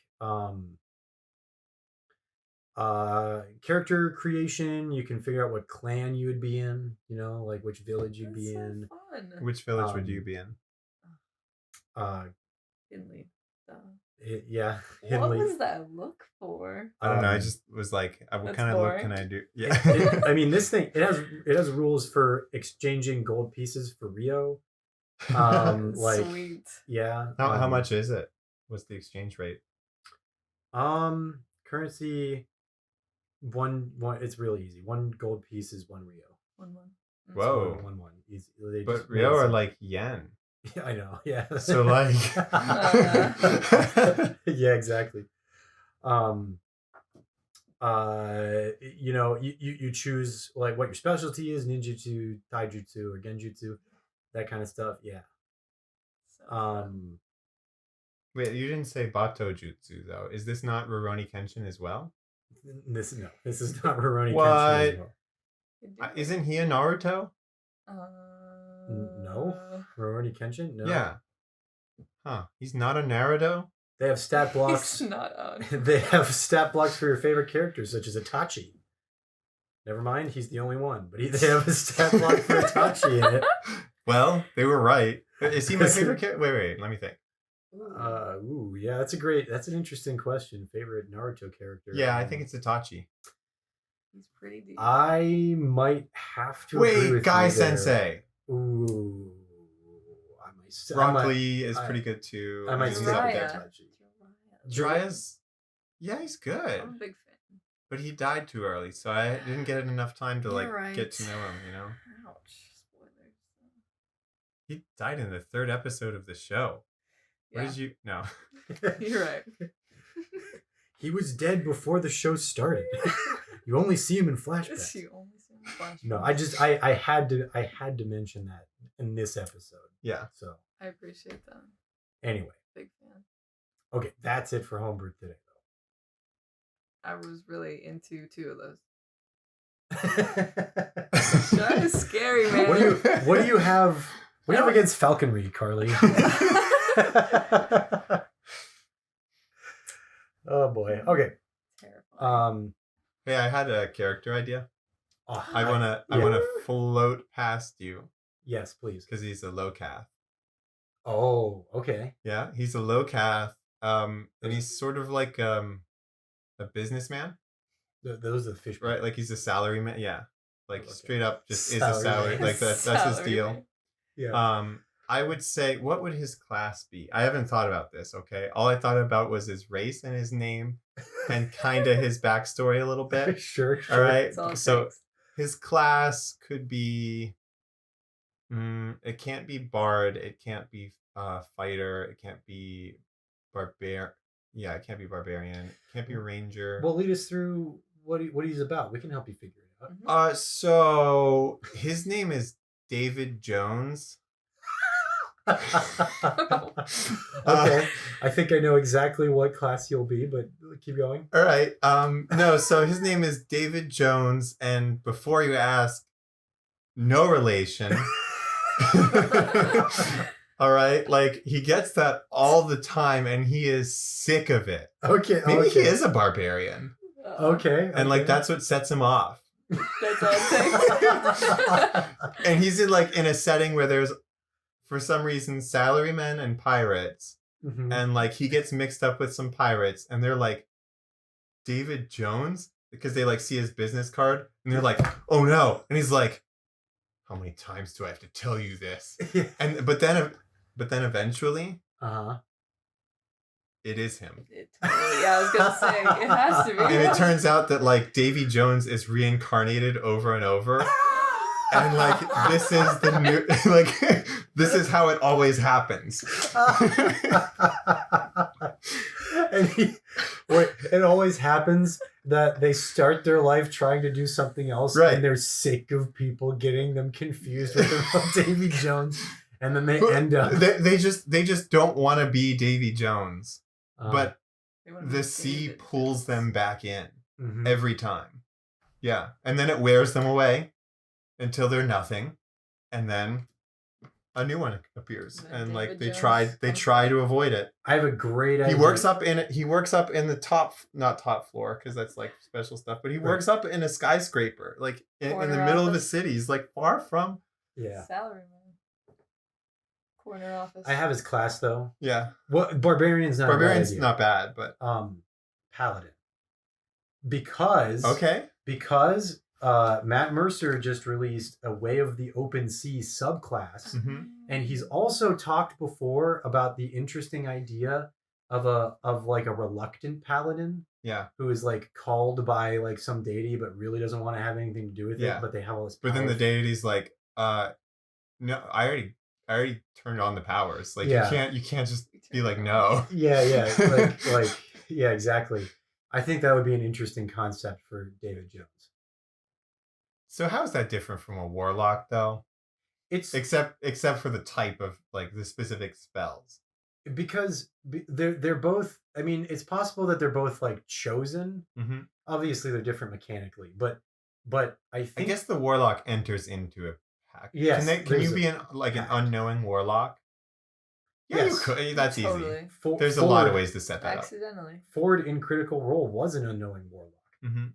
character creation. You can figure out what clan you would be in, you know, like which village you'd be in. Fun. Which village would you be in? Hindley. Yeah. What does that look for? I don't know. I just was like, what kind of look can I do? Yeah. I mean, this thing it has rules for exchanging gold pieces for Rio. Like, sweet. Yeah. How much is it? What's the exchange rate? Currency. One. It's really easy. 1 gold piece is 1 Rio. 1. Whoa. So 1. Easy. But Rio are like yen. Yeah, I know. Yeah. So like. Yeah, exactly. You know, you choose like what your specialty is: ninjutsu, taijutsu, or genjutsu, that kind of stuff. Yeah. Wait, you didn't say Bato Jutsu though. Is this not Rurouni Kenshin as well? This is not Rurouni What? Kenshin as well. Isn't he a Naruto? No. Rurouni Kenshin? No. Yeah. Huh. He's not a Naruto? They have stat blocks. He's not on. They have stat blocks for your favorite characters, such as Itachi. Never mind, he's the only one, but they have a stat block for Itachi in it. Well, they were right. Is he my favorite character? Wait, let me think. Yeah, that's an interesting question. Favorite Naruto character? Yeah, I think it's Itachi. He's pretty deep. I might have to agree Wait, with Guy you there. Sensei. Ooh, Rock Lee is pretty good too. I might He's skip up there. Itachi. Jiraiya's, yeah, he's good, I'm a big fan. but he died too early, so I didn't get enough time to You're right. get to know him. You know, Ouch. Spoilers. he died in the 3rd episode of the show. Yeah. What did you? No. You're right. He was dead before the show started. You only see him in flashbacks. You only see him in flashbacks. No, I had to mention that in this episode. Yeah. So I appreciate that. anyway, Big fan. okay, that's it for Homebrew today, I was really into 2 of those. though. That is scary, man. What do you have? What do you have against falconry, Karlee? Oh boy. Okay. Terrifying. Hey, I had a character idea. Oh, I wanna float past you Yes, please. because he's a low cath. Oh, okay. Yeah, he's a low cath. And he's sort of like a businessman, Those are the fish. right? Like he's a salaryman. Yeah, like Okay. straight up just is a salary. Salaryman. Like that's his deal. Yeah. I would say, what would his class be? I haven't thought about this. Okay, all I thought about was his race and his name, and kind of his backstory a little bit. Sure. All right, That's all it so takes. his class could be. It can't be bard. It can't be fighter. It can't be barbarian. Yeah, it can't be barbarian. It can't be ranger. Well, lead us through what he's about. We can help you figure it out. So his name is David Jones. Okay. I think I know exactly what class you'll be, but keep going. All right. No, so his name is David Jones, and before you ask, no relation. All right, like he gets that all the time, and he is sick of it. Okay. Maybe okay. he is a barbarian, Okay. and like that's what sets him off. That's all it takes. And he's in a setting where there's, for some reason, salarymen and pirates, Mhm. and like he gets mixed up with some pirates, and they're like, David Jones, because they like see his business card, and they're like, oh no, and he's like, how many times do I have to tell you this? And but then eventually Uh-huh. it is him. Yeah, I was gonna say it has to be. And it turns out that like Davy Jones is reincarnated over and over. And like this is the new like this is how it always happens. And it always happens that they start their life trying to do something else, Right. and they're sick of people getting them confused with the real Davy Jones, and then they end up. They just don't want to be Davy Jones. But They wanna the be sea David pulls Jones. them back in Mhm. every time. Yeah. And then it wears them away until they're nothing. And then a new one appears. Then And like David they Jones try comes to avoid it. I have a great idea. He works up in the not top floor because that's like special stuff, but he works up in a skyscraper, like in the Corner middle of a office. city. He's like far from. Yeah. Salaryman. Corner office. I have his class though. Yeah. What Barbarian's not Barbarian's a bad idea. not bad, but Paladin. Because okay. Matt Mercer just released a Way of the Open Sea subclass. Mhm. And he's also talked before about the interesting idea of a reluctant paladin Yeah. who is like called by like some deity but really doesn't want to have anything to do with Yeah. it, but they have all this But then the power. deity's like, no, I already turned on the powers. Like Yeah. you can't just be like no. Yeah, like yeah, exactly. I think that would be an interesting concept for David Jones. So how is that different from a warlock though? It's Except for the type of like the specific spells. because they're both. I mean, it's possible that they're both like chosen. Mm-hmm. Obviously, they're different mechanically, but I I think guess the warlock enters into a pack. Yes, Can you there's be a an pack. unknowing warlock? Yeah, you Yes. could. That's easy. Totally. There's a lot of ways to set that up. Accidentally. Ford in Critical Role was an unknowing warlock. Mm-hmm.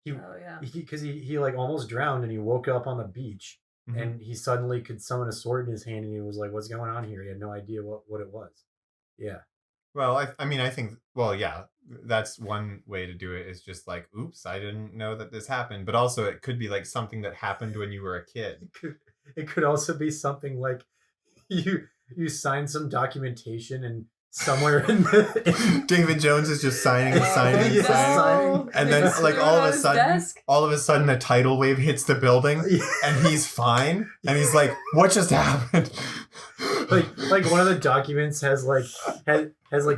Oh yeah. Because he like almost drowned and he woke up on the beach Mhm. and he suddenly could summon a sword in his hand and he was like, "What's going on here?" He had no idea what it was. Yeah. Well, I think, well, yeah, that's one way to do it is just like, oops, I didn't know that this happened. But also it could be like something that happened when you were a kid. It could also be something like you signed some documentation and somewhere in the David Jones is just signing and signing and Yeah. signing. And then Just like threw it all on of a his sudden, desk. a tidal wave hits the building and he's fine. And he's like, what just happened? like one of the documents has like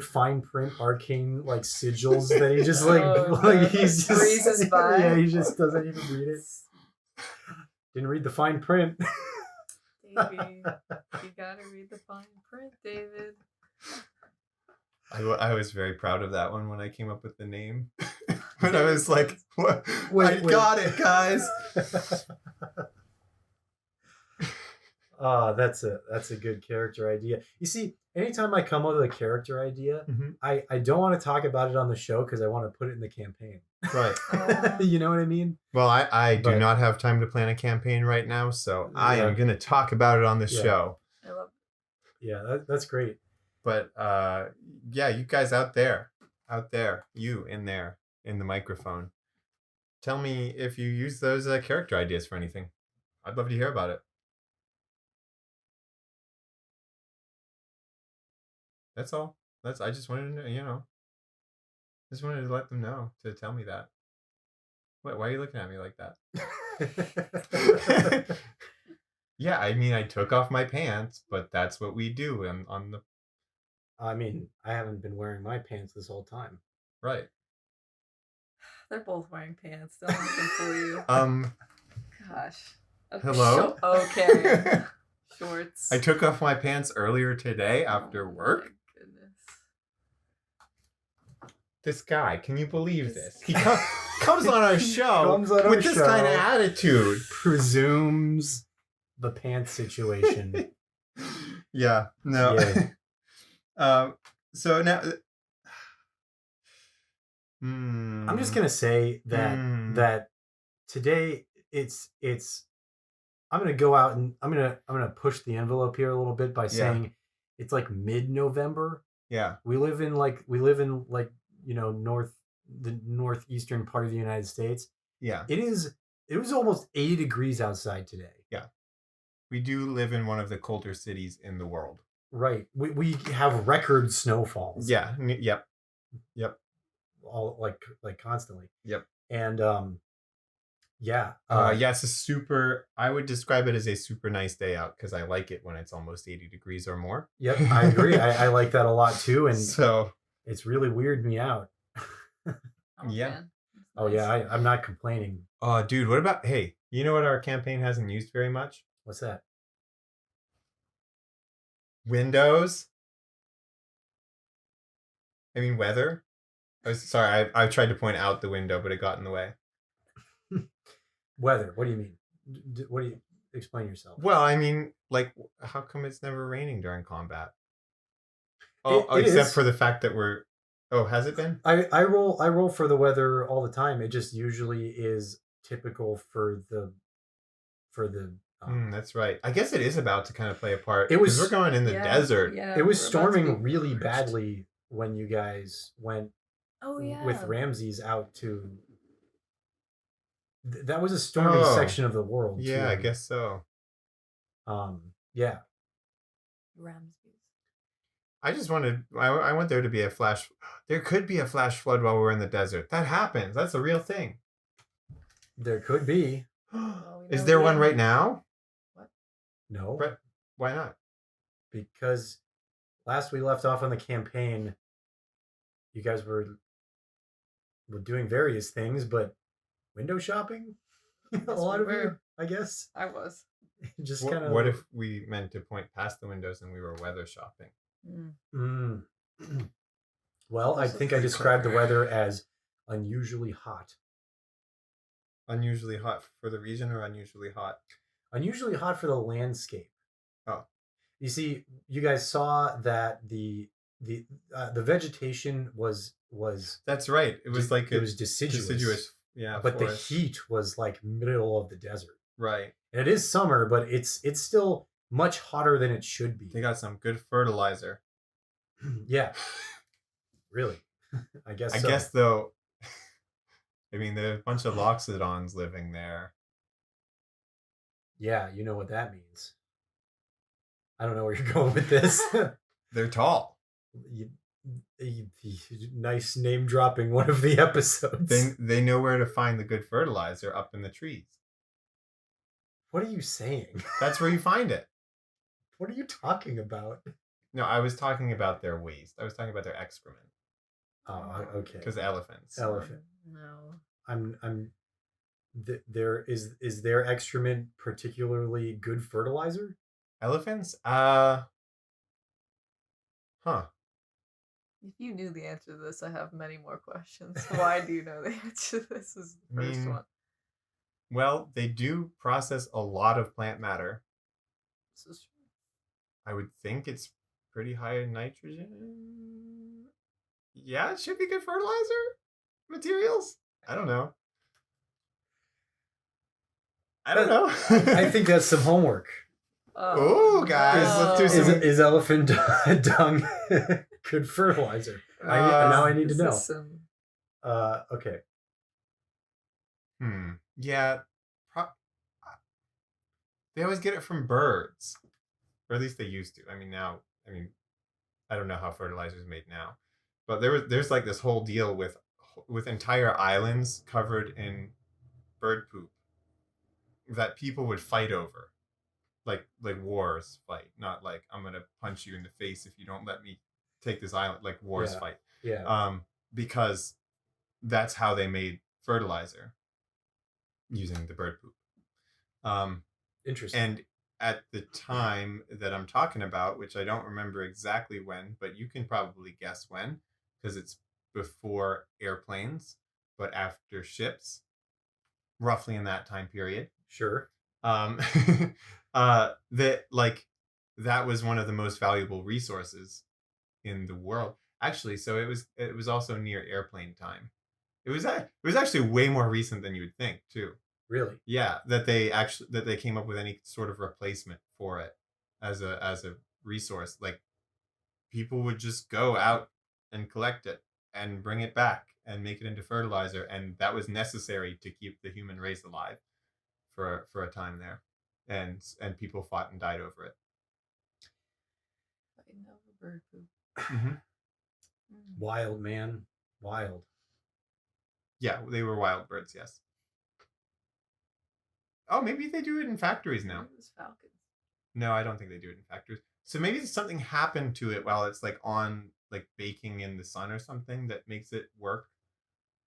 fine print arcane like sigils that he just like Oh, like he's just breezes by. Yeah, he just doesn't even read it. Didn't read the fine print. Davey, you gotta read the fine print, David. I was very proud of that one when I came up with the name. But I was like, what? Wait. Got it, guys. That's a good character idea. You see, anytime I come up with a character idea, I don't want to talk about it on the show because I want to put it in the campaign. Right. You know what I mean? Well, I do But- not have time to plan a campaign right now, so I Yeah. am going to talk about it on the Yeah. show. I love Yeah, that's great. But yeah, you guys out there, you in there in the microphone, tell me if you use those character ideas for anything. I'd love to hear about it. That's all. I just wanted to know, just wanted to let them know to tell me that. Why are you looking at me like that? Yeah, I mean, I took off my pants, but that's what we do on the I mean, I haven't been wearing my pants this whole time. right. They're both wearing pants. Don't let them fool you. Gosh. Okay. Hello? Okay. Shorts. I took off my pants earlier today after work. My goodness. This guy, can you believe this? He This- comes on our show Comes on our with this show. kind of attitude. Presumes the pants situation. Yeah, no. Yeah. So now, I'm just gonna say that today it's I'm gonna go out and I'm gonna push the envelope here a little bit by saying it's like mid-November. yeah, We live in the northeastern part of the United States. yeah. It was almost 80 degrees outside today. We do live in one of the colder cities in the world. Right. We have record snowfalls. Yeah. Yep. All like constantly. Yep. And yeah. Yeah, it's a super. I would describe it as a super nice day out because I like it when it's almost 80 degrees or more. Yep, I agree. I like that a lot too, and So it's really weirded me out. Oh, Yeah. man. That's Oh yeah, nice. I'm not complaining. oh, dude, what about? Hey, you know what our campaign hasn't used very much? What's that? Windows. I mean weather. Sorry, I tried to point out the window, but it got in the way. Weather. What do you mean? What do you explain yourself? Well, I mean, like, how come it's never raining during combat? It Except is. for the fact that we're. Oh, has it been? I roll for the weather all the time. It just usually is typical for the That's right. I guess it is about to kind of play a part. It was- 'cause we're going in the Yeah, desert. Yeah, it was we're about to storming be really purged. badly when you guys went Oh yeah. with Ramses out to that was a stormy Oh. section of the world. Yeah, too. I guess so. Yeah. Ramses. I just wanted. I want there to be a flash. There could be a flash flood while we're in the desert. That happens. That's a real thing. There could be. Well, we Is know there we one have- right now? No. Right. Why not? Because last we left off on the campaign, you guys were doing various things, but window shopping? A Yes, lot we of you, were. I guess. I was. Just What, kind of. what if we meant to point past the windows and we were weather shopping? Mm. Well, I Also think I pretty described the clever. weather as unusually hot. Unusually hot for the region, or unusually hot? Unusually hot for the landscape. Oh. You see, you guys saw that the vegetation was That's right. It was like it was deciduous. Yeah, But forest. the heat was like middle of the desert. Right. And it is summer, but it's still much hotter than it should be. They got some good fertilizer. Yeah, really. I guess. I so. guess though. I mean, there are a bunch of loxodons living there. Yeah, you know what that means. I don't know where you're going with this. They're tall. Nice name dropping one of the episodes. They know where to find the good fertilizer up in the trees. What are you saying? That's where you find it. What are you talking about? No, I was talking about their waste. I was talking about their excrement. Oh, okay. Because elephants. Elephant. No. There is their excrement particularly good fertilizer? Elephants? If you knew the answer to this, I have many more questions. Why do you know the answer to this? Is the first one. Well, they do process a lot of plant matter. This is true. I would think it's pretty high in nitrogen. Yeah, it should be good fertilizer materials. I don't know. I think that's some homework. Oh, guys, let's do some. Is elephant dung good fertilizer? Now I need to know. Okay. Yeah. They always get it from birds, or at least they used to. I mean, I don't know how fertilizer is made now, but there's like this whole deal with entire islands covered in bird poop that people would fight over, like wars fight, not like I'm gonna punch you in the face if you don't let me take this island, like wars fight. Yeah. Because that's how they made fertilizer, using the bird poop. Interesting. And at the time that I'm talking about, which I don't remember exactly when, but you can probably guess when, because it's before airplanes, but after ships, roughly in that time period. Sure. That was one of the most valuable resources in the world. Actually, so it was also near airplane time. It was actually way more recent than you would think, too. Really? Yeah, that they came up with any sort of replacement for it as a resource. Like, people would just go out and collect it and bring it back and make it into fertilizer, and that was necessary to keep the human race alive for a time there, and people fought and died over it. Fighting over bird poop. Mm-hmm. Wild, man. Wild. Yeah, they were wild birds. Yes. Oh, maybe they do it in factories now. It was falcons. No, I don't think they do it in factories. So maybe something happened to it while it's like on, like, baking in the sun or something that makes it work.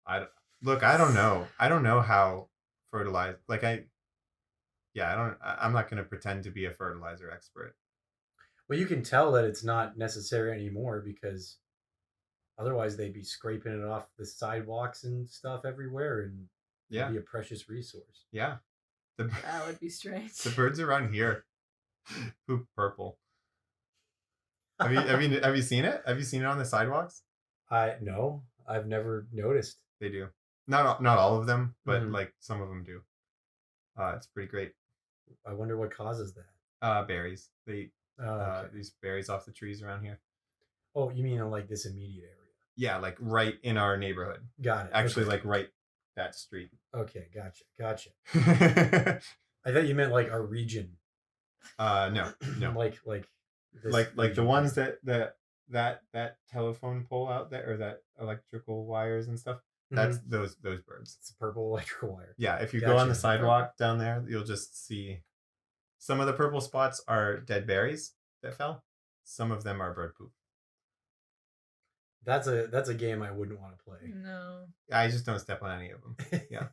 I don't know. I don't know how fertilize. I'm not going to pretend to be a fertilizer expert. Well, you can tell that it's not necessary anymore because otherwise they'd be scraping it off the sidewalks and stuff everywhere, and it'd be a precious resource. Yeah. That would be strange. The birds around here poop purple. Have you seen it? Have you seen it on the sidewalks? No, I've never noticed. They do. Not all of them, but like some of them do. It's pretty great. I wonder what causes that. Berries. They these berries off the trees around here. Oh, you mean in like this immediate area? Yeah, like right in our neighborhood. Got it. Actually, like right that street. Okay, gotcha. I thought you meant like our region. No. like the ones that telephone pole out there, or that electrical wires and stuff. That's those birds. It's a purple electrical wire. Yeah, if you go on the sidewalk down there, you'll just see some of the purple spots are dead berries that fell. Some of them are bird poop. That's a game I wouldn't want to play. No. I just don't step on any of them. Yeah.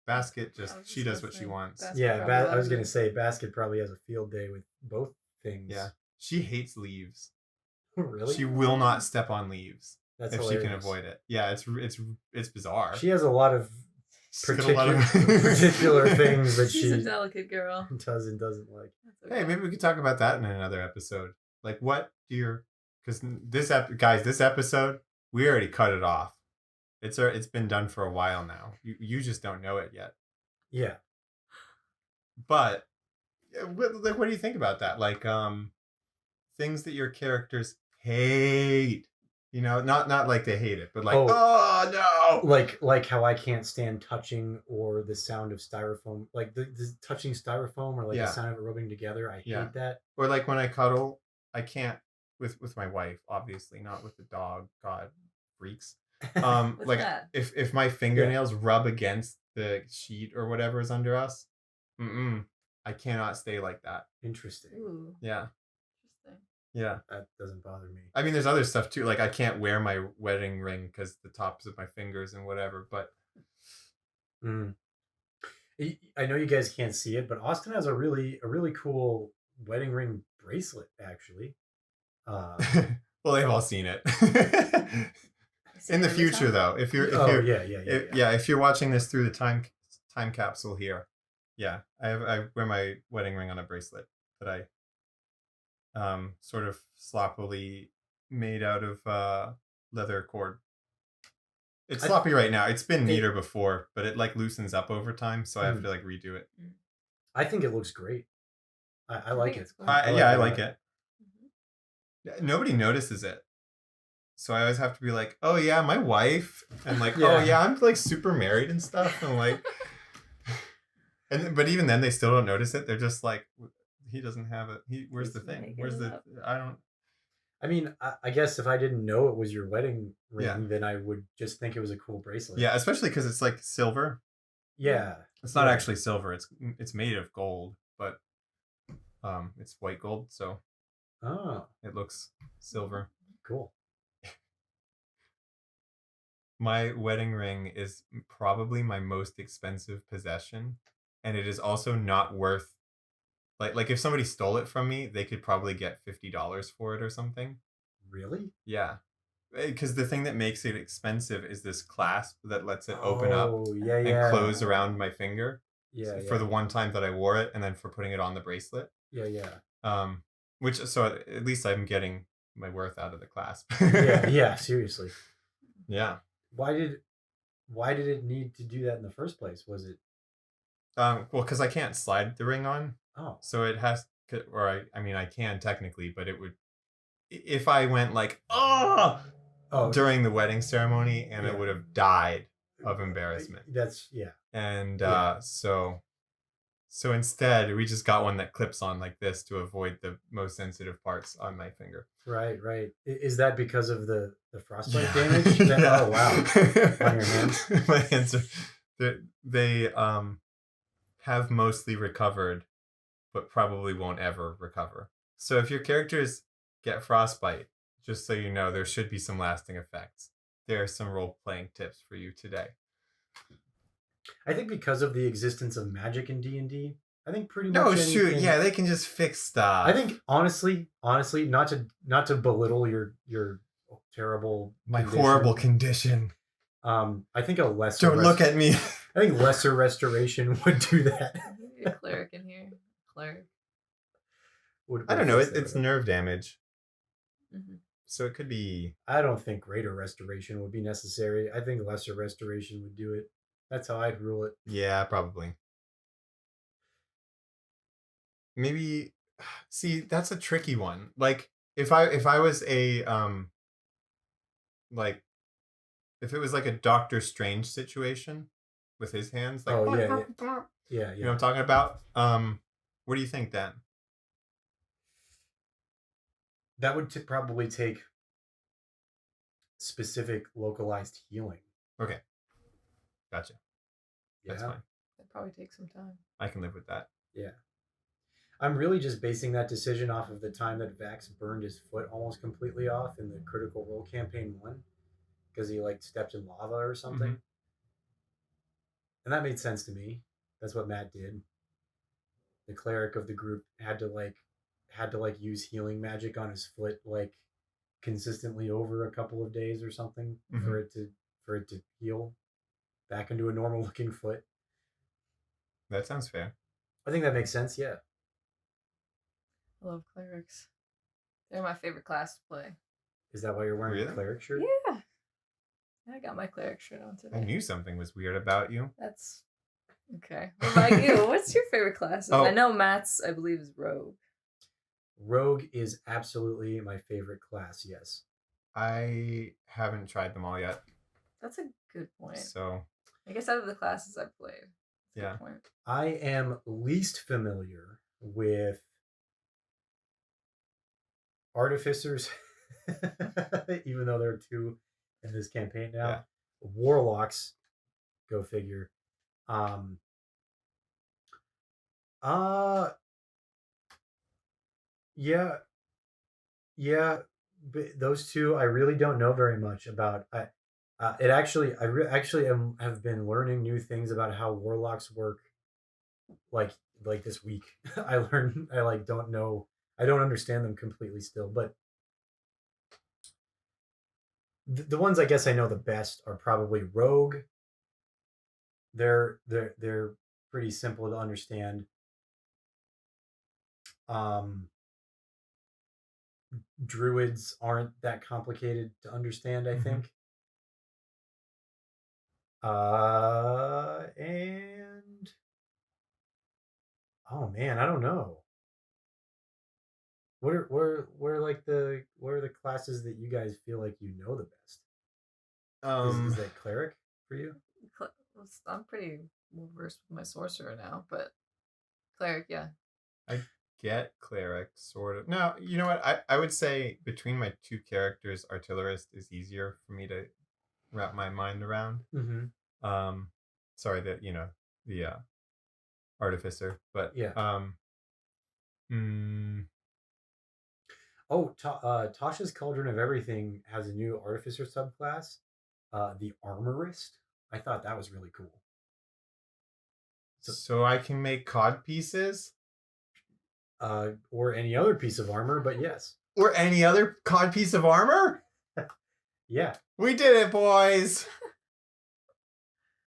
Basket she does what she wants. I was gonna say Basket probably has a field day with both things. Yeah. She hates leaves. Really? She will not step on leaves. That's if hilarious. she can avoid it. Yeah, it's bizarre. She has a lot of particular things that she's a delicate girl. Does and doesn't like. Okay. Hey, maybe we could talk about that in another episode. Like, what do your... Because this episode, we already cut it off. It's been done for a while now. You just don't know it yet. Yeah. But, like, what do you think about that? Like, things that your characters hate. You know, not like they hate it, but like, Oh. oh no. Like how I can't stand touching or the sound of styrofoam, like the touching styrofoam or like the sound of it rubbing together. I hate that. Or like when I cuddle, I can't with my wife, obviously, not with the dog. God, freaks. Like that? if my fingernails rub against the sheet or whatever is under us, I cannot stay like that. Interesting. Ooh. Yeah. Interesting. Yeah. That doesn't bother me. I mean, there's other stuff too. Like I can't wear my wedding ring because the tops of my fingers and whatever. But I know you guys can't see it, but Austin has a really cool wedding ring bracelet, actually. well, they've all seen it. In the future, though, if you're if you're watching this through the time capsule here, I wear my wedding ring on a bracelet that I sort of sloppily made out of leather cord. It's sloppy right now. It's been neater before, but it like loosens up over time, so I have to like redo it. I think it looks great. I like it. Cool. I like it. Nobody notices it. So I always have to be like, oh yeah, my wife, and like, oh yeah, I'm like super married and stuff, and like, but even then they still don't notice it. They're just like, he doesn't have it. Where's the thing? Where's the? I don't. I mean, I guess if I didn't know it was your wedding ring, then I would just think it was a cool bracelet. Yeah, especially because it's like silver. Yeah, it's not actually silver. It's made of gold, but it's white gold, so it looks silver. Cool. My wedding ring is probably my most expensive possession, and it is also not worth like if somebody stole it from me, they could probably get $50 for it or something. Really? Yeah. Because the thing that makes it expensive is this clasp that lets it open up and close around my finger. Yeah, for the one time that I wore it, and then for putting it on the bracelet. Yeah. Which so at least I'm getting my worth out of the clasp. yeah. Seriously. Yeah. Why did it need to do that in the first place? Was it? Well, because I can't slide the ring on. Oh. So it has, or I mean, I can technically, but it would, if I went like, during the wedding ceremony, and it would have died of embarrassment. That's And so instead, we just got one that clips on like this to avoid the most sensitive parts on my finger. Right. Is that because of the frostbite damage? Oh wow! On your hands. My hands they have mostly recovered, but probably won't ever recover. So if your characters get frostbite, just so you know, there should be some lasting effects. There are some role-playing tips for you today. I think because of the existence of magic in D&D, I think pretty much. No, shoot, yeah, they can just fix stuff. I think honestly, not to belittle your terrible, horrible condition. I think a lesser. Don't look at me. I think lesser restoration would do that. A cleric in here. Cleric. I don't know. It's nerve damage. Mm-hmm. So it could be. I don't think greater restoration would be necessary. I think lesser restoration would do it. That's how I'd rule it. Yeah, probably. Maybe. See, that's a tricky one. Like if I was a like if it was like a Doctor Strange situation with his hands, like yeah. You know what I'm talking about? What do you think, Dan? That would probably take specific localized healing. Okay. Gotcha. That's fine. It'd probably take some time. I can live with that. Yeah. I'm really just basing that decision off of the time that Vax burned his foot almost completely off in the Critical Role Campaign 1 because he like stepped in lava or something. Mm-hmm. And that made sense to me. That's what Matt did. The cleric of the group had to use healing magic on his foot like consistently over a couple of days or something for it to heal back into a normal looking foot. That sounds fair. I think that makes sense, yeah. I love clerics. They're my favorite class to play. Is that why you're wearing a cleric shirt? Yeah. I got my cleric shirt on today. I knew something was weird about you. That's okay. What about you? What's your favorite class? I know Matt's, I believe, is rogue. Rogue is absolutely my favorite class. Yes. I haven't tried them all yet. That's a good point. So I guess out of the classes I've played. That's a yeah. good point. I am least familiar with artificers, even though there are 2 in this campaign now. Yeah. Warlocks, go figure. Yeah, but those 2 I really don't know very much about. It actually have been learning new things about how warlocks work. Like this week, I learned I don't understand them completely still, but the ones I guess I know the best are probably Rogue. They're pretty simple to understand. Druids aren't that complicated to understand, I think. And oh man, I don't know. What are the classes that you guys feel like you know the best? Is that cleric for you? I'm pretty well versed with my sorcerer now, but cleric, yeah. I get cleric, sort of. No, you know what? I would say between my 2 characters, artillerist is easier for me to wrap my mind around. Sorry, the artificer, but yeah. Tasha's Cauldron of Everything has a new artificer subclass, the armorist. I thought that was really cool. So I can make cod pieces? Or any other piece of armor, but yes. Or any other cod piece of armor? Yeah. We did it, boys!